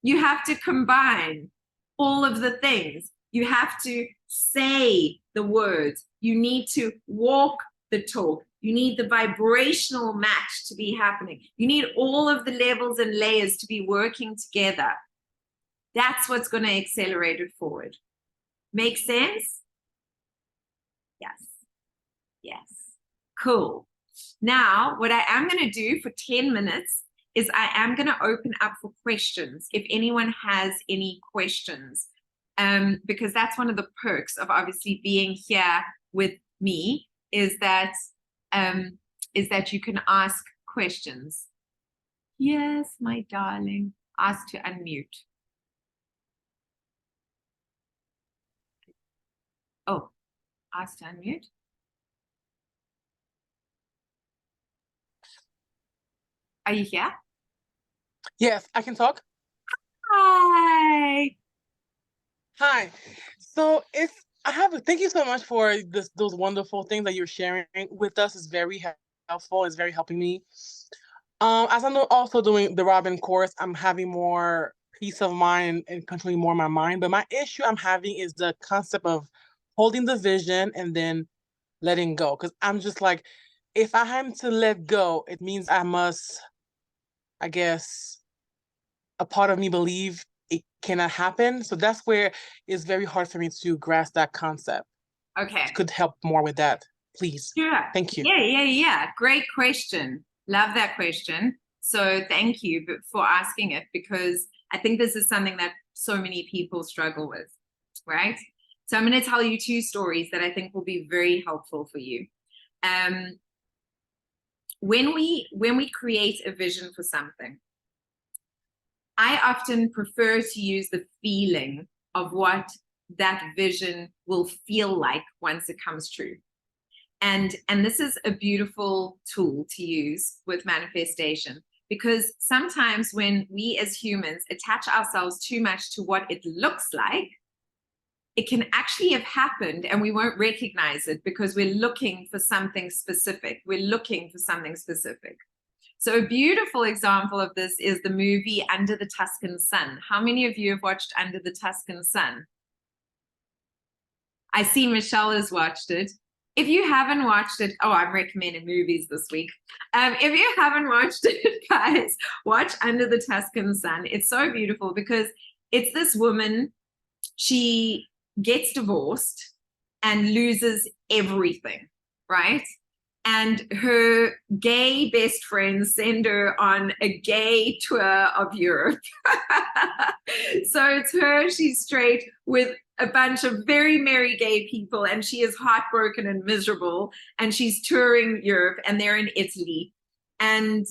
You have to combine all of the things. You have to say the words. You need to walk the talk. You need the vibrational match to be happening. You need all of the levels and layers to be working together. That's what's going to accelerate it forward. Make sense? Yes. Yes. Cool. Now, what I am going to do for 10 minutes is I am going to open up for questions if anyone has any questions, because that's one of the perks of obviously being here with me is that you can ask questions. Yes, my darling. Ask to unmute. Oh, ask to unmute. Are you here? Yes, I can talk. Hi. Hi. So thank you so much for those wonderful things that you're sharing with us. It's very helpful. It's very helping me. As I'm also doing the Robin course, I'm having more peace of mind and controlling more of my mind. But my issue I'm having is the concept of holding the vision and then letting go. Because I'm just like, if I am to let go, it means I must, I guess, a part of me believe it cannot happen. So that's where it's very hard for me to grasp that concept. Okay. Could help more with that, please. Sure. Thank you. Yeah. Great question. Love that question. So thank you for asking it, because I think this is something that so many people struggle with, right? So I'm going to tell you 2 stories that I think will be very helpful for you. When we create a vision for something, I often prefer to use the feeling of what that vision will feel like once it comes true. And this is a beautiful tool to use with manifestation, because sometimes when we as humans attach ourselves too much to what it looks like, it can actually have happened and we won't recognize it because we're looking for something specific. We're looking for something specific. So a beautiful example of this is the movie Under the Tuscan Sun. How many of you have watched Under the Tuscan Sun? I see Michelle has watched it. If you haven't watched it, I'm recommending movies this week. If you haven't watched it, guys, watch Under the Tuscan Sun. It's so beautiful because it's this woman, she gets divorced and loses everything, right? And her gay best friends send her on a gay tour of Europe. So it's her, she's straight with a bunch of very merry gay people, and she is heartbroken and miserable, and she's touring Europe, and they're in Italy. And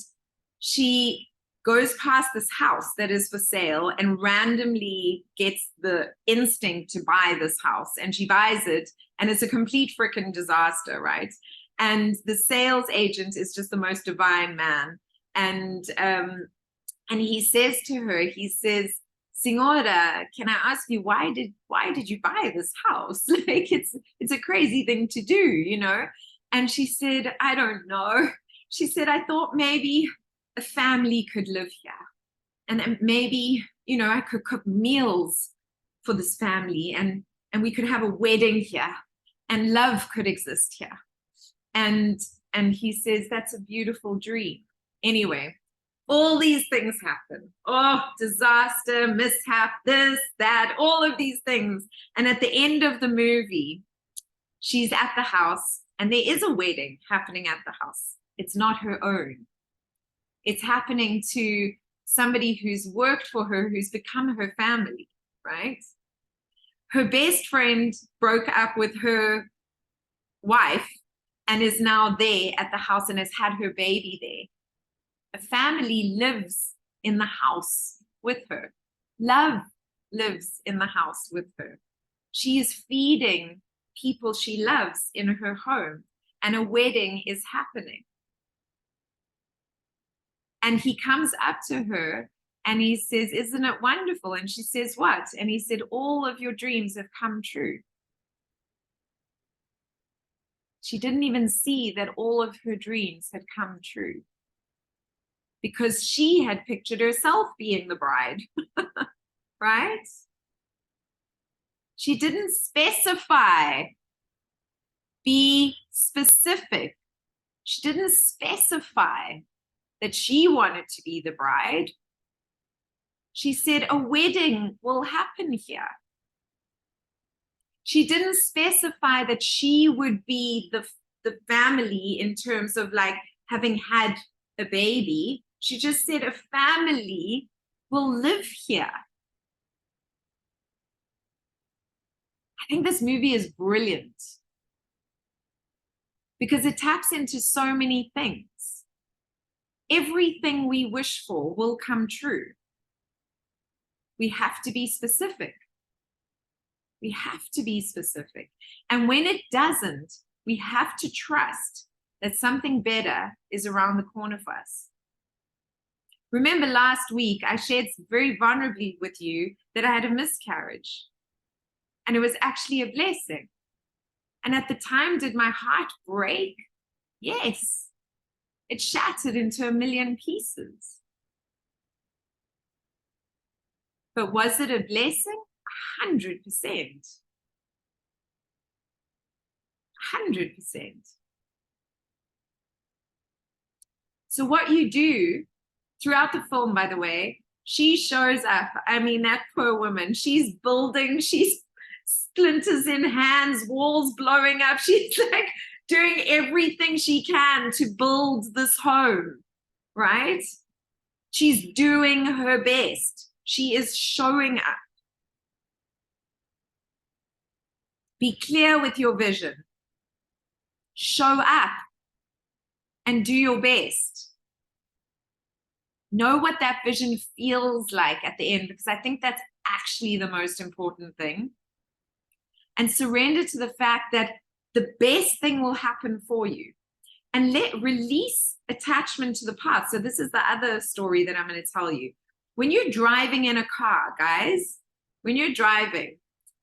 she goes past this house that is for sale and randomly gets the instinct to buy this house, and she buys it, and it's a complete freaking disaster, right? And the sales agent is just the most divine man. And he says to her, he says, Signora, can I ask you why did you buy this house? Like it's a crazy thing to do, you know? And she said, I don't know. She said, I thought maybe a family could live here. And maybe, you know, I could cook meals for this family and we could have a wedding here and love could exist here. And he says, that's a beautiful dream. Anyway, all these things happen. Oh, disaster, mishap, this, that, all of these things. And at the end of the movie, she's at the house and there is a wedding happening at the house. It's not her own. It's happening to somebody who's worked for her, who's become her family, right? Her best friend broke up with her wife and is now there at the house and has had her baby there. A family lives in the house with her. Love lives in the house with her. She is feeding people she loves in her home, and a wedding is happening. And he comes up to her and he says, isn't it wonderful? And she says, what? And he said, all of your dreams have come true. She didn't even see that all of her dreams had come true because she had pictured herself being the bride, right? She didn't specify, be specific. She didn't specify that she wanted to be the bride. She said, a wedding will happen here. She didn't specify that she would be the family in terms of like having had a baby. She just said a family will live here. I think this movie is brilliant because it taps into so many things. Everything we wish for will come true. We have to be specific. We have to be specific. And when it doesn't, we have to trust that something better is around the corner for us. Remember last week, I shared very vulnerably with you that I had a miscarriage. And it was actually a blessing. And at the time, did my heart break? Yes. It shattered into a million pieces. But was it a blessing? 100%. 100%. So what you do throughout the film, by the way, she shows up. I mean, that poor woman, she's building, she's splinters in hands, walls blowing up. She's like doing everything she can to build this home, right? She's doing her best. She is showing up. Be clear with your vision. Show up and do your best. Know what that vision feels like at the end, because I think that's actually the most important thing. And surrender to the fact that the best thing will happen for you. And release attachment to the past. So this is the other story that I'm going to tell you. When you're driving in a car, guys, when you're driving,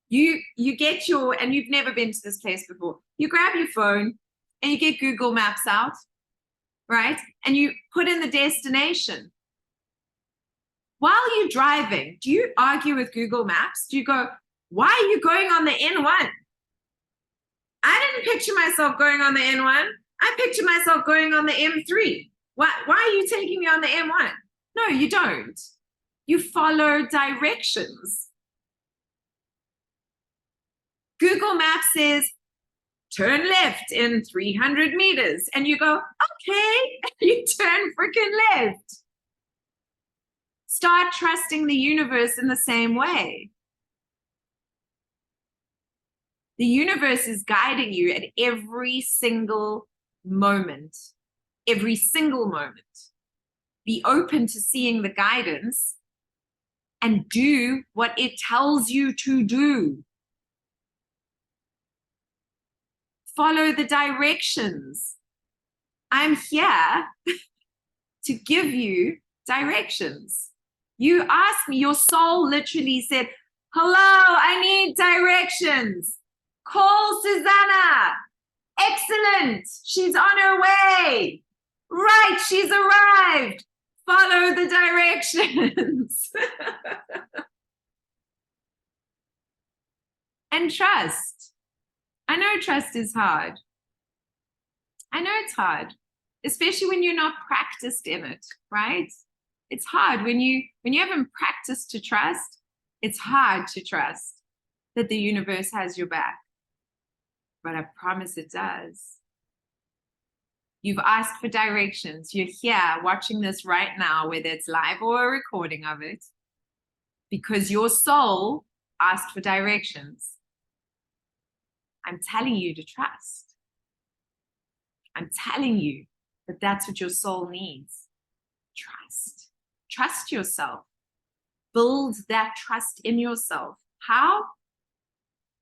you get your, and you've never been to this place before, you grab your phone and you get Google Maps out, right? And you put in the destination. While you're driving, do you argue with Google Maps? Do you go, why are you going on the N1? I didn't picture myself going on the N1. I picture myself going on the M3. Why are you taking me on the M1? No, you don't. You follow directions. Google Maps says, turn left in 300 meters. And you go, okay, you turn freaking left. Start trusting the universe in the same way. The universe is guiding you at every single moment. Every single moment. Be open to seeing the guidance and do what it tells you to do. follow the directions. I'm here to give you directions. You asked me, your soul literally said, hello, I need directions. Call Susana. Excellent. She's on her way. Right, she's arrived. Follow the directions. And trust. I know trust is hard. I know it's hard, especially when you're not practiced in it, right? It's hard when you haven't practiced to trust. It's hard to trust that the universe has your back. But I promise it does. You've asked for directions. You're here watching this right now, whether it's live or a recording of it, because your soul asked for directions. I'm telling you to trust. I'm telling you that that's what your soul needs. Trust. Trust yourself. Build that trust in yourself. How?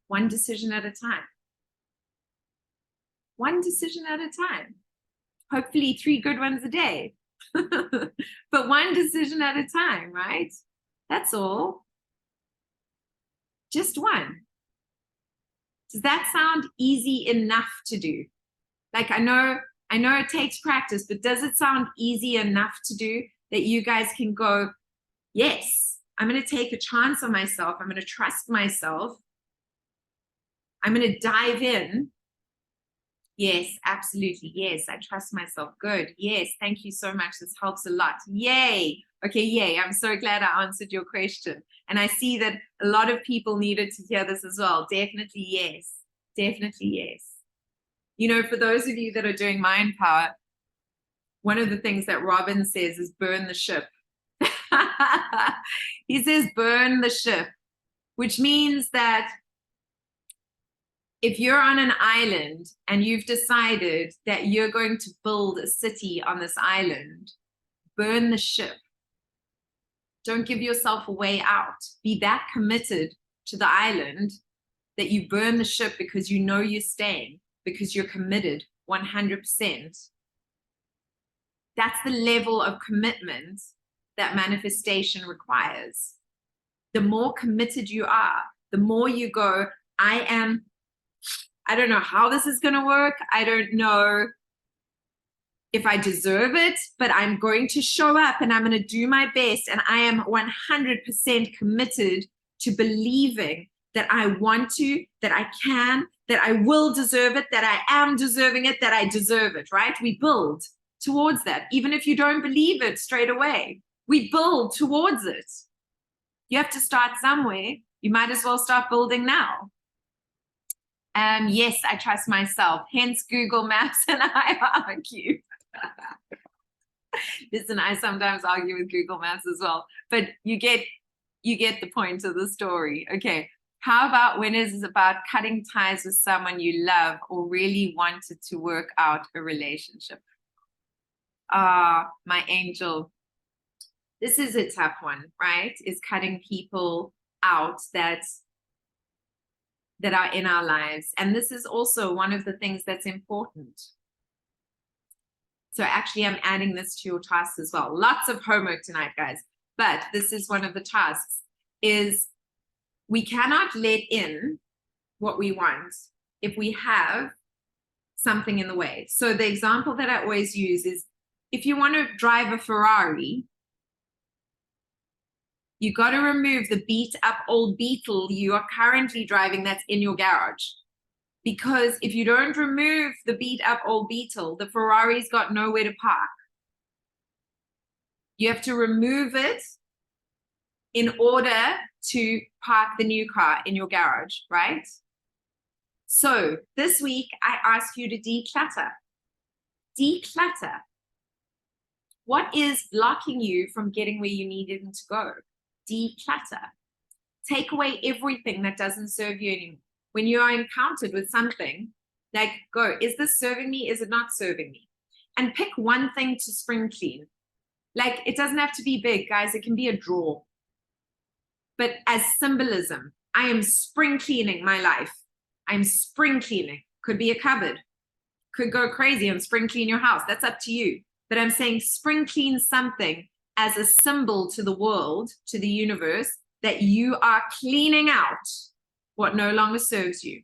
One decision at a time. One decision at a time. Hopefully 3 good ones a day. But one decision at a time, right? That's all. Just one. Does that sound easy enough to do? Like, I know it takes practice, but does it sound easy enough to do that you guys can go, yes, I'm going to take a chance on myself. I'm going to trust myself. I'm going to dive in. Yes, absolutely. Yes, I trust myself. Good. Yes, thank you so much. This helps a lot. Yay. Okay, yay. I'm so glad I answered your question. And I see that a lot of people needed to hear this as well. Definitely yes. Definitely yes. You know, for those of you that are doing mind power, one of the things that Robin says is burn the ship. He says burn the ship, which means that if you're on an island and you've decided that you're going to build a city on this island, burn the ship. Don't give yourself a way out. Be that committed to the island that you burn the ship because you know you're staying, because you're committed 100%. That's the level of commitment that manifestation requires. The more committed you are, the more you go, I don't know how this is going to work. I don't know if I deserve it, but I'm going to show up and I'm going to do my best. And I am 100% committed to believing that I want to, that I can, that I will deserve it, that I am deserving it, that I deserve it, right? We build towards that. Even if you don't believe it straight away, we build towards it. You have to start somewhere. You might as well start building now. Yes, I trust myself. Hence Google Maps and I argue. Listen, I sometimes argue with Google Maps as well, but you get the point of the story. Okay. How about when it is about cutting ties with someone you love or really wanted to work out a relationship? Ah, my angel. This is a tough one, right? Is cutting people out that are in our lives. And this is also one of the things that's important. So actually, I'm adding this to your tasks as well. Lots of homework tonight, guys. But this is one of the tasks, is we cannot let in what we want if we have something in the way. So the example that I always use is, if you want to drive a Ferrari, you got to remove the beat up old Beetle you are currently driving that's in your garage. Because if you don't remove the beat up old Beetle, the Ferrari's got nowhere to park. You have to remove it in order to park the new car in your garage, right? So this week, I ask you to declutter. Declutter. What is blocking you from getting where you needed to go? Declutter. Take away everything that doesn't serve you anymore. When you are encountered with something, like, go, is this serving me? Is it not serving me? And pick one thing to spring clean. Like, it doesn't have to be big, guys. It can be a drawer. But as symbolism, I am spring cleaning my life. I'm spring cleaning. Could be a cupboard. Could go crazy and spring clean your house. That's up to you. But I'm saying spring clean something as a symbol to the world, to the universe, that you are cleaning out what no longer serves you.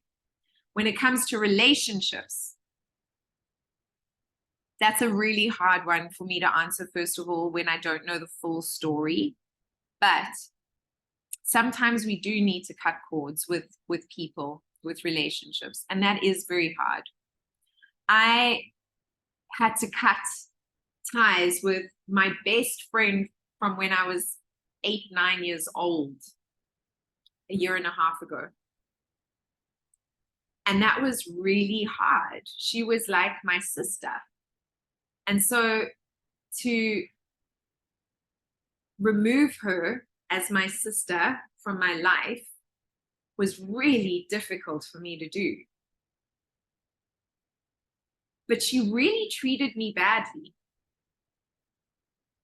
When it comes to relationships, that's a really hard one for me to answer, first of all, when I don't know the full story. But sometimes we do need to cut cords with people, with relationships, and that is very hard. I had to cut ties with my best friend from when I was 8, 9 years old, a year and a half ago. And that was really hard. She was like my sister. And so to remove her as my sister from my life was really difficult for me to do. But she really treated me badly.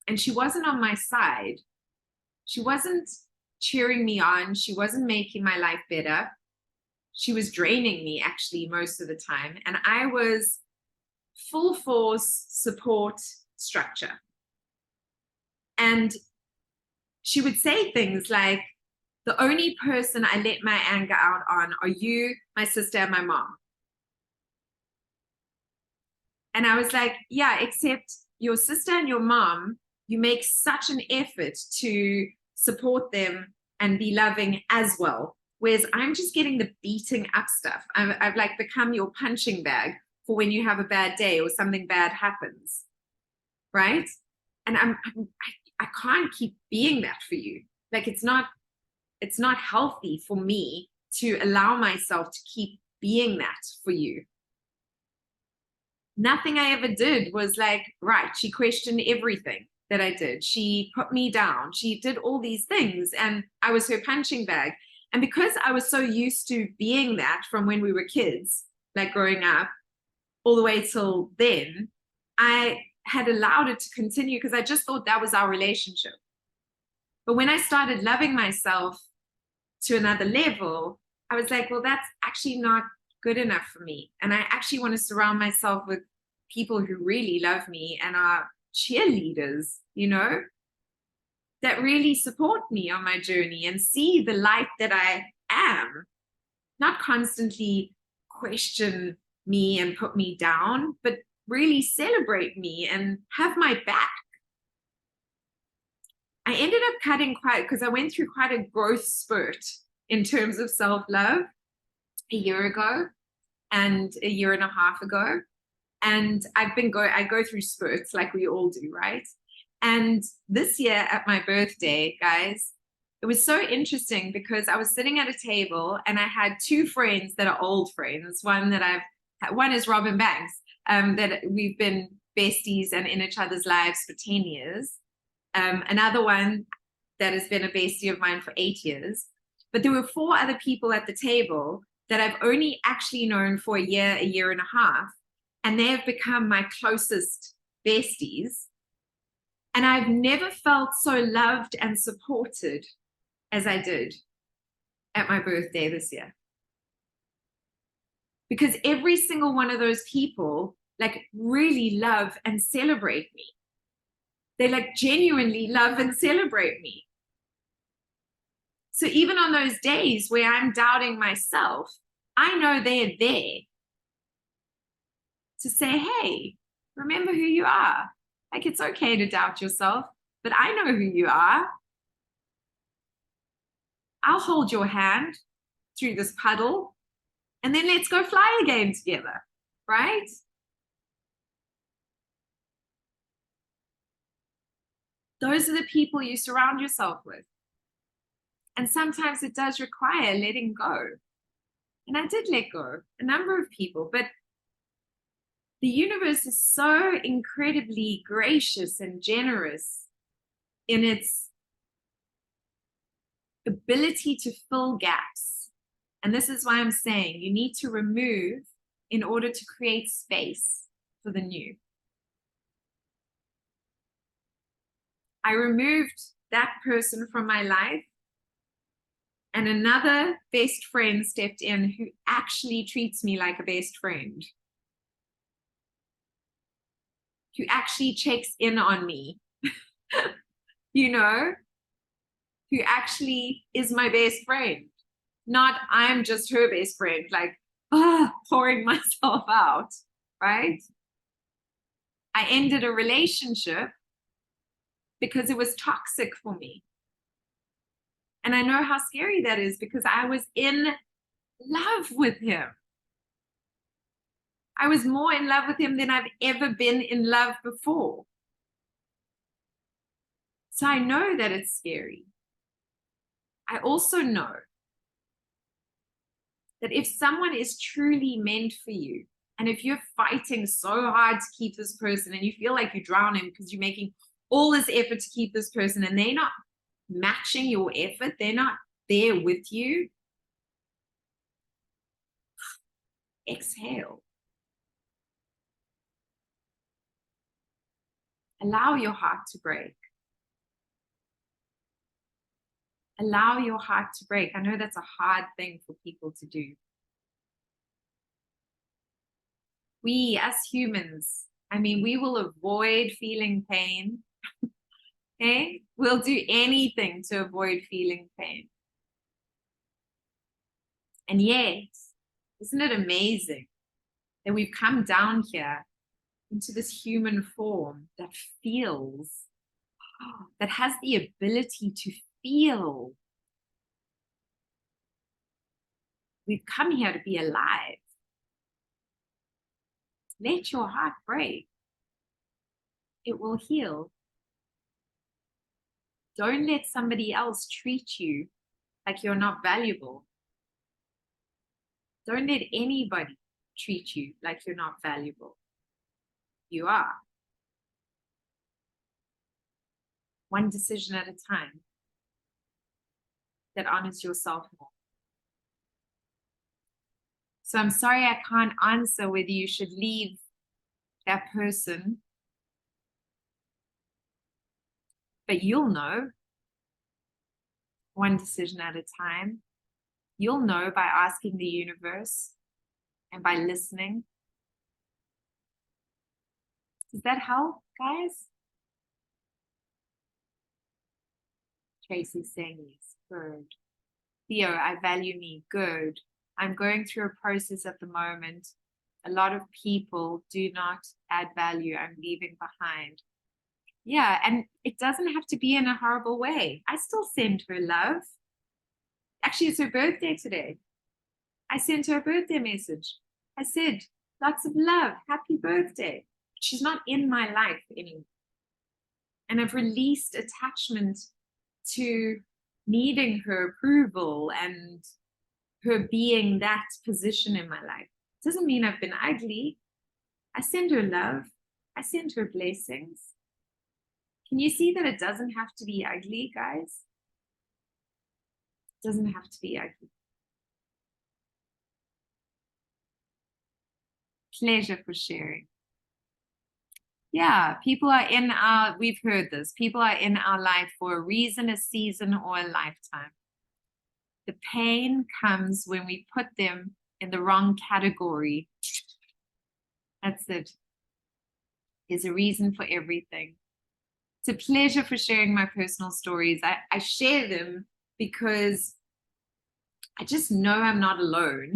And she wasn't on my side. She wasn't cheering me on. She wasn't making my life better. She was draining me, actually, most of the time. And I was full force support structure. And she would say things like, the only person I let my anger out on are you, my sister, and my mom. And I was like, yeah, except your sister and your mom, you make such an effort to support them and be loving as well. Whereas I'm just getting the beating up stuff. I've like become your punching bag for when you have a bad day or something bad happens, right? And I can't keep being that for you. Like it's not healthy for me to allow myself to keep being that for you. Nothing I ever did was like, right, she questioned everything that I did. She put me down. She did all these things and I was her punching bag. And because I was so used to being that from when we were kids, like growing up, all the way till then, I had allowed it to continue because I just thought that was our relationship. But when I started loving myself to another level, I was like, well, that's actually not good enough for me. And I actually want to surround myself with people who really love me and are cheerleaders, you know, that really support me on my journey and see the light that I am, not constantly question me and put me down, but really celebrate me and have my back. I ended up cutting quite, because I went through quite a growth spurt in terms of self-love a year ago and a year and a half ago. And I go through spurts like we all do, right? And this year at my birthday, guys, it was so interesting because I was sitting at a table and I had two friends that are old friends. One is Robin Banks, that we've been besties and in each other's lives for 10 years. Another one that has been a bestie of mine for 8 years. But there were 4 other people at the table that I've only actually known for a year and a half. And they have become my closest besties. And I've never felt so loved and supported as I did at my birthday this year. Because every single one of those people like really love and celebrate me. They like genuinely love and celebrate me. So even on those days where I'm doubting myself, I know they're there to say, hey, remember who you are. Like it's okay to doubt yourself, but I know who you are. I'll hold your hand through this puddle and then let's go fly again together, right? Those are the people you surround yourself with. And sometimes it does require letting go. And I did let go a number of people, but the universe is so incredibly gracious and generous in its ability to fill gaps. And this is why I'm saying you need to remove in order to create space for the new. I removed that person from my life And another best friend stepped in who actually treats me like a best friend, who actually checks in on me, you know, who actually is my best friend. Not I'm just her best friend, like, pouring myself out, right? I ended a relationship because it was toxic for me. And I know how scary that is because I was in love with him. I was more in love with him than I've ever been in love before. So I know that it's scary. I also know that if someone is truly meant for you, and if you're fighting so hard to keep this person and you feel like you're drowning because you're making all this effort to keep this person and they're not matching your effort, they're not there with you, exhale. Allow your heart to break. Allow your heart to break. I know that's a hard thing for people to do. We as humans, I mean, we will avoid feeling pain. Okay? We'll do anything to avoid feeling pain. And yet, isn't it amazing that we've come down here into this human form that feels, that has the ability to feel. We've come here to be alive. Let your heart break. It will heal. Don't let somebody else treat you like you're not valuable. Don't let anybody treat you like you're not valuable. You are. One decision at a time that honors yourself more. So I'm sorry I can't answer whether you should leave that person, but you'll know one decision at a time. You'll know by asking the universe and by listening. Does that help, guys? Tracy's saying yes. Good. Theo, I value me. Good. I'm going through a process at the moment. A lot of people do not add value. I'm leaving behind. Yeah, and it doesn't have to be in a horrible way. I still send her love. Actually, it's her birthday today. I sent her a birthday message. I said, lots of love. Happy birthday. She's not in my life anymore. And I've released attachment to needing her approval and her being that position in my life. Doesn't mean I've been ugly. I send her love. I send her blessings. Can you see that it doesn't have to be ugly, guys? It doesn't have to be ugly. Pleasure for sharing. Yeah, people are in our, we've heard this, people are in our life for a reason, a season, or a lifetime. The pain comes when we put them in the wrong category. That's it. There's a reason for everything. It's a pleasure for sharing my personal stories. I share them because I just know I'm not alone.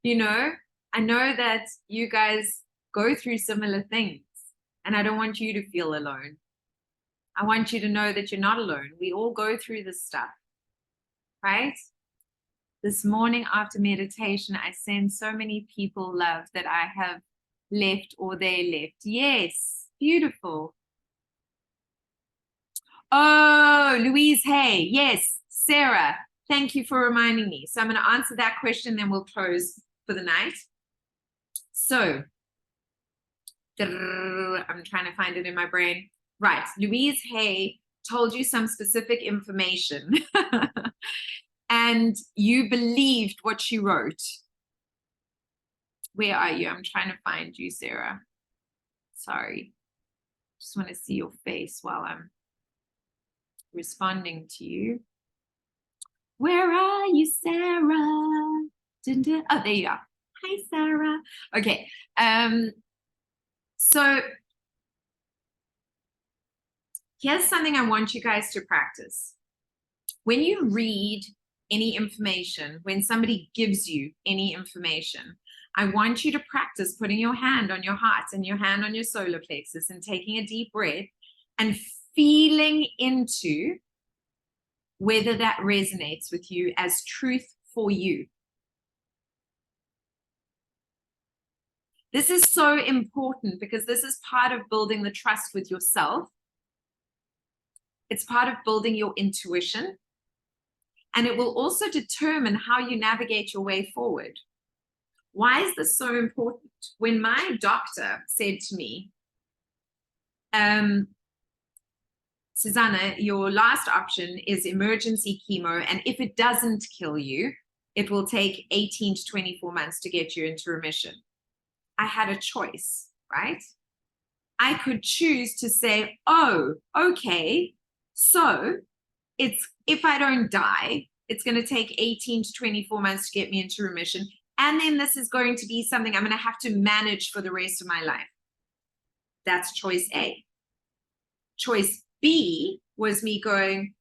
You know, I know that you guys go through similar things, and I don't want you to feel alone. I want you to know that you're not alone. We all go through this stuff, right? This morning after meditation, I send so many people love that I have left or they left. Yes, beautiful. Oh, Louise, hey, yes, Sarah, thank you for reminding me. So I'm going to answer that question, then we'll close for the night. So, I'm trying to find it in my brain. Right, Louise Hay told you some specific information and you believed what she wrote. Where are you? I'm trying to find you, Sarah. Sorry. Just want to see your face while I'm responding to you. Where are you, Sarah? Dun, dun. Oh, there you are. Hi, Sarah. Okay. So here's something I want you guys to practice. When you read any information, when somebody gives you any information, I want you to practice putting your hand on your heart and your hand on your solar plexus and taking a deep breath and feeling into whether that resonates with you as truth for you. This is so important because this is part of building the trust with yourself. It's part of building your intuition. And it will also determine how you navigate your way forward. Why is this so important? When my doctor said to me, Susana, your last option is emergency chemo, and if it doesn't kill you, it will take 18 to 24 months to get you into remission. I had a choice, right? I could choose to say, oh, okay, so it's if I don't die, it's going to take 18 to 24 months to get me into remission. And then this is going to be something I'm going to have to manage for the rest of my life. That's choice A. Choice B was me going,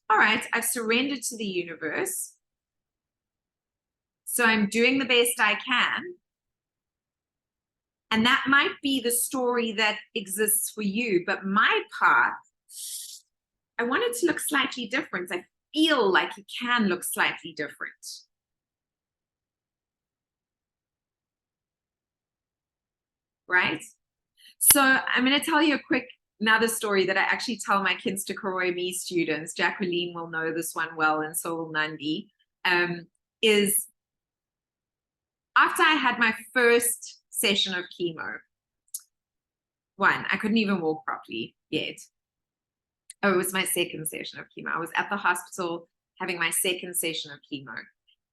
all right, I've surrendered to the universe. So I'm doing the best I can. And that might be the story that exists for you. But my path, I want it to look slightly different. I feel like it can look slightly different. Right? So I'm going to tell you another story that I actually tell my Kinsta Koroi Me students. Jacqueline will know this one well, and so will Nandi. Is after I had my first session of chemo, I couldn't even walk properly yet. Oh, it was my second session of chemo. I was at the hospital having my second session of chemo.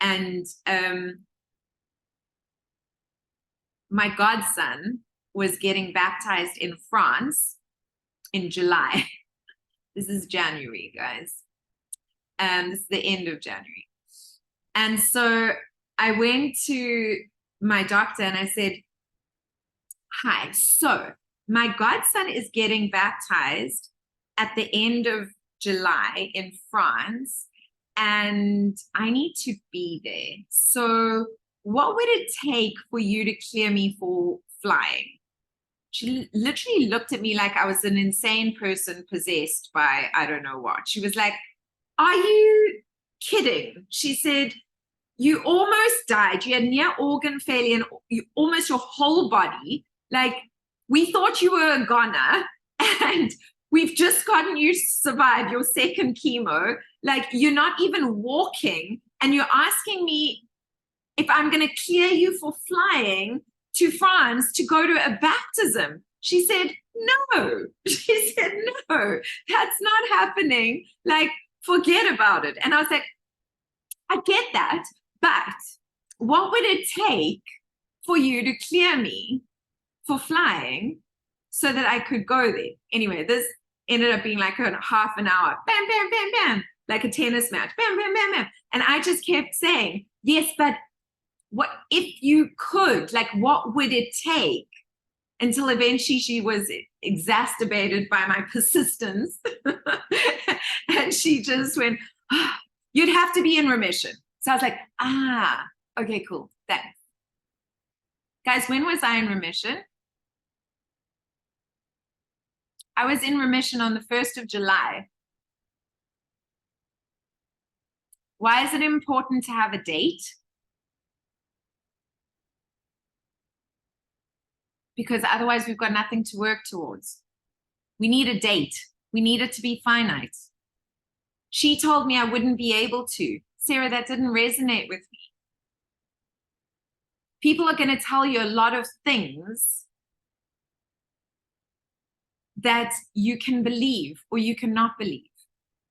And my godson was getting baptized in France in July. This is January, guys. This is the end of January. And so I went to my doctor and I said, hi, so my godson is getting baptized at the end of July in France, and I need to be there. So what would it take for you to clear me for flying? She literally looked at me like I was an insane person possessed by I don't know what. She was like, are you kidding? She said, you almost died. You had near organ failure and almost your whole body. Like, we thought you were a goner, and we've just gotten you to survive your second chemo. Like, you're not even walking, and you're asking me if I'm going to clear you for flying to France to go to a baptism. She said, no. She said, no, that's not happening. Like, forget about it. And I was like, I get that, but what would it take for you to clear me for flying so that I could go there? Anyway, this ended up being like a half an hour, bam, bam, bam, bam, like a tennis match, bam, bam, bam, bam. And I just kept saying, yes, but what if you could, like, what would it take? Until eventually she was exacerbated by my persistence. And she just went, oh, you'd have to be in remission. So I was like, okay, cool, thanks. Guys, when was I in remission? I was in remission on the 1st of July. Why is it important to have a date? Because otherwise we've got nothing to work towards. We need a date. We need it to be finite. She told me I wouldn't be able to. Sarah, that didn't resonate with me. People are going to tell you a lot of things that you can believe or you cannot believe.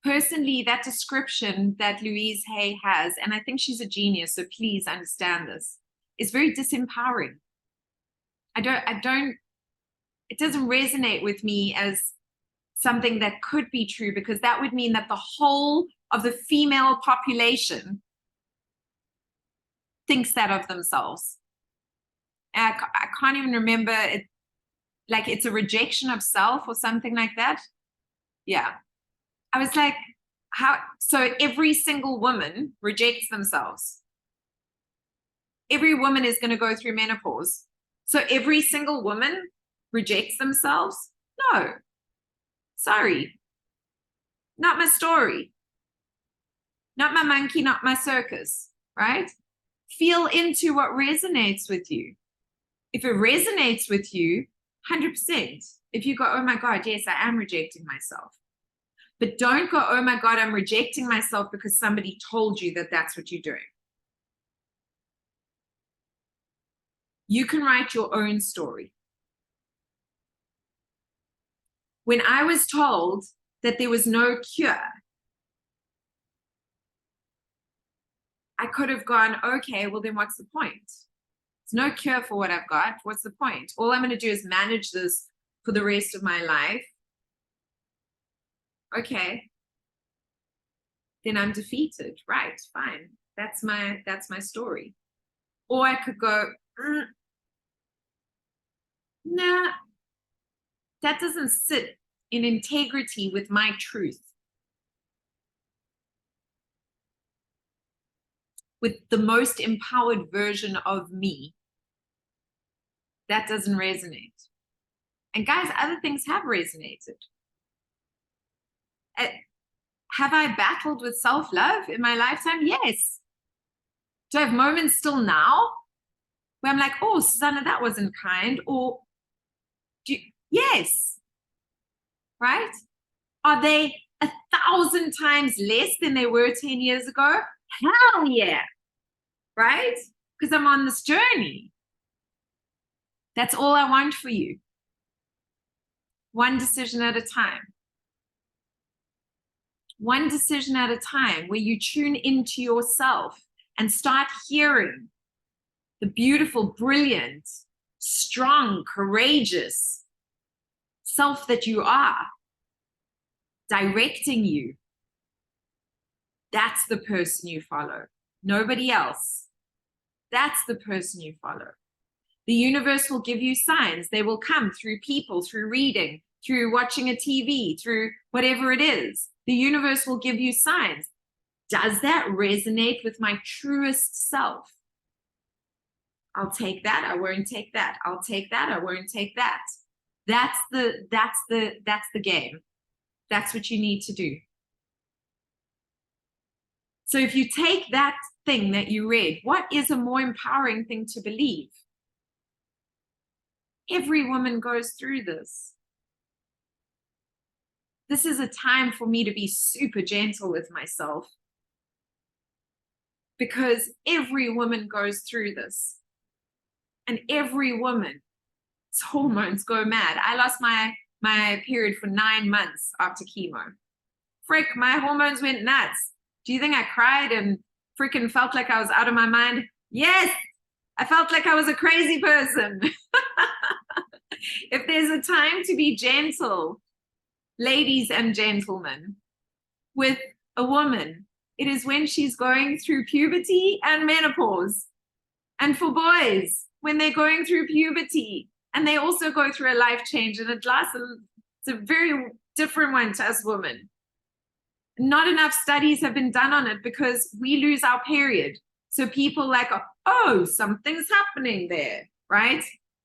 Personally, that description that Louise Hay has, and I think she's a genius, so please understand this, is very disempowering. It doesn't resonate with me as something that could be true, because that would mean that the whole of the female population thinks that of themselves. I can't even remember it, like it's a rejection of self or something like that. Yeah. I was like, how? So every single woman rejects themselves. Every woman is going to go through menopause. So every single woman rejects themselves? No. Sorry. Not my story. Not my monkey, not my circus, right? Feel into what resonates with you. If it resonates with you, 100%. If you go, oh my God, yes, I am rejecting myself. But don't go, oh my God, I'm rejecting myself because somebody told you that that's what you're doing. You can write your own story. When I was told that there was no cure, I could have gone, okay, well then what's the point? There's no cure for what I've got. What's the point? All I'm going to do is manage this for the rest of my life. Okay. Then I'm defeated. Right, fine. That's my story. Or I could go, nah, that doesn't sit in integrity with my truth, with the most empowered version of me. That doesn't resonate. And guys, other things have resonated. Have I battled with self-love in my lifetime? Yes. Do I have moments still now where I'm like, oh, Susana, that wasn't kind? Or yes, right? Are they 1,000 times less than they were 10 years ago? Hell yeah, right? Because I'm on this journey. That's all I want for you. One decision at a time. One decision at a time, where you tune into yourself and start hearing the beautiful, brilliant, strong, courageous self that you are directing you. That's the person you follow. Nobody else. That's the person you follow. The universe will give you signs. They will come through people, through reading, through watching a TV, through whatever it is. The universe will give you signs. Does that resonate with my truest self? I'll take that. I won't take that. I'll take that. I won't take that. That's the game. That's what you need to do. So if you take that thing that you read, what is a more empowering thing to believe? Every woman goes through this. This is a time for me to be super gentle with myself, because every woman goes through this. And every woman's hormones go mad. I lost my period for 9 months after chemo. Frick, my hormones went nuts. Do you think I cried and freaking felt like I was out of my mind? Yes, I felt like I was a crazy person. If there's a time to be gentle, ladies and gentlemen, with a woman, it is when she's going through puberty and menopause. And for boys, when they're going through puberty and they also go through a life change, and it lasts, it's a very different one to us women. Not enough studies have been done on it because we lose our period. So people like, oh, something's happening there, right?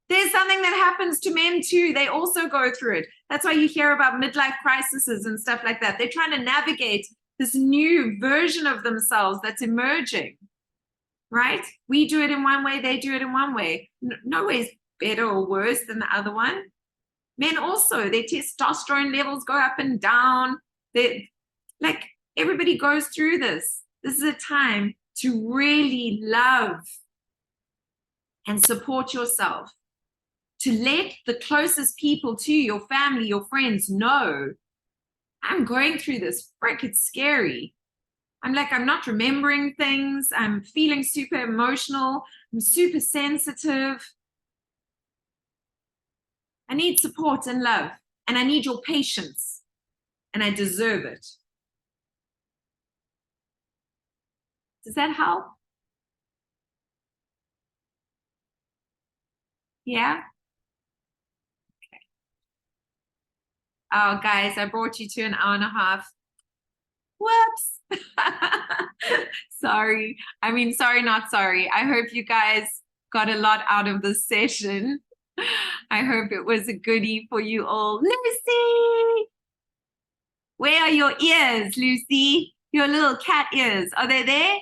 There's something that happens to men too. They also go through it. That's why you hear about midlife crises and stuff like that. They're trying to navigate this new version of themselves that's emerging, right? We do it in one way, they do it in one way. No way is better or worse than the other one. Men also, their testosterone levels go up and down. Like, everybody goes through this. This is a time to really love and support yourself, to let the closest people to you, your family, your friends, know, I'm going through this. Frick, it's scary. I'm not remembering things. I'm feeling super emotional. I'm super sensitive. I need support and love, and I need your patience, and I deserve it. Does that help? Yeah? Oh, guys, I brought you to an hour and a half. Whoops. Sorry. I mean, sorry, not sorry. I hope you guys got a lot out of this session. I hope it was a goodie for you all. Lucy! Where are your ears, Lucy? Your little cat ears. Are they there?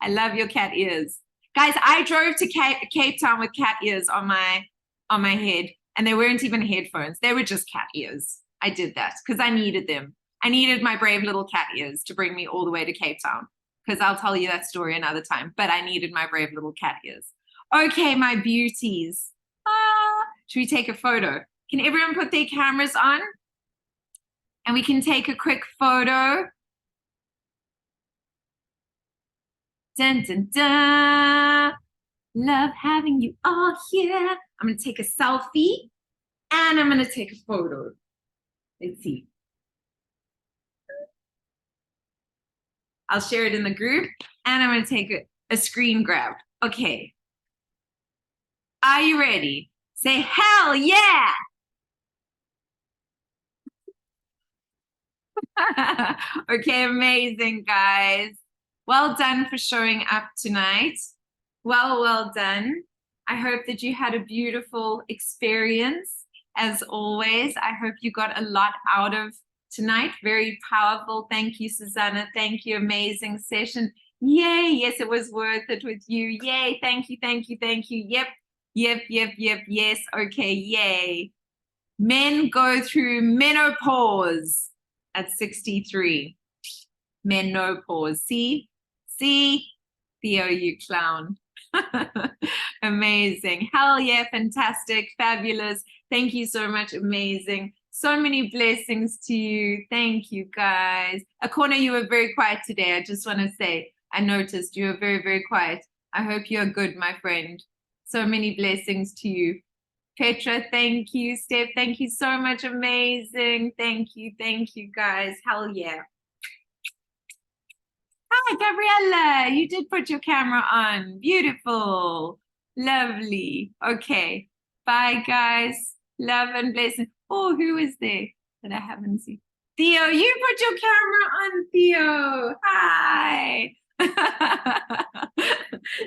I love your cat ears. Guys, I drove to Cape Town with cat ears on my head, and they weren't even headphones. They were just cat ears. I did that because I needed them. I needed my brave little cat ears to bring me all the way to Cape Town, because I'll tell you that story another time, but I needed my brave little cat ears. Okay, my beauties. Should we take a photo? Can everyone put their cameras on? And we can take a quick photo. Dun, dun, dun. Love having you all here. I'm going to take a selfie and I'm going to take a photo. Let's see. I'll share it in the group and I'm going to take a screen grab. Okay. Are you ready? Say hell yeah. Okay, amazing, guys. Well done for showing up tonight. Well done. I hope that you had a beautiful experience. As always, I hope you got a lot out of tonight. Very powerful. Thank you, Susana. Thank you. Amazing session. Yay. Yes, it was worth it with you. Yay. Thank you. Yep. Yes. Okay. Yay. Men go through menopause at 63. Menopause. See? Theo, you clown. Amazing. Hell yeah, fantastic, fabulous. Thank you so much. Amazing. So many blessings to you. Thank you, guys. Akona, you were very quiet today. I just want to say, I noticed you were very, very quiet. I hope you're good, my friend. So many blessings to you. Petra, thank you. Steph, thank you so much. Amazing. Thank you, guys. Hell yeah. Hi, Gabriella. You did put your camera on. Beautiful. Lovely. Okay. Bye, guys. Love and blessings. Oh, who is there that I haven't seen? Theo, you put your camera on, Theo. Hi.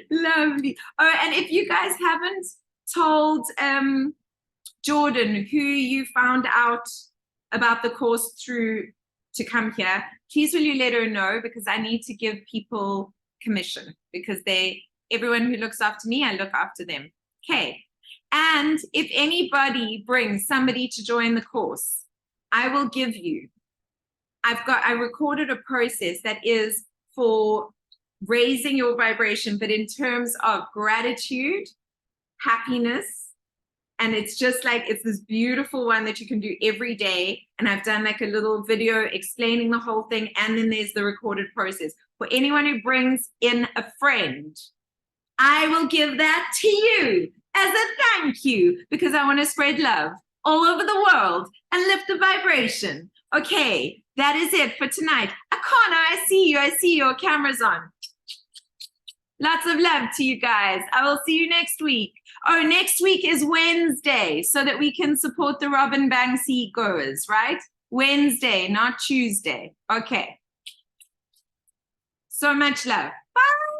Lovely. Oh, and if you guys haven't told Jordan who you found out about the course through to come here, please will you let her know, because I need to give people commission, because everyone who looks after me, I look after them. Okay. And if anybody brings somebody to join the course, I will give you, I recorded a process that is for raising your vibration, but in terms of gratitude, happiness, and it's just like, it's this beautiful one that you can do every day. And I've done like a little video explaining the whole thing. And then there's the recorded process. For anyone who brings in a friend, I will give that to you as a thank you, because I want to spread love all over the world and lift the vibration. Okay, that is it for tonight. Akana, I see you. Your camera's on. Lots of love to you guys. I will see you next week. Oh, next week is Wednesday, so that we can support the Robin Banksy goers, right? Wednesday, not Tuesday. Okay. So much love. Bye.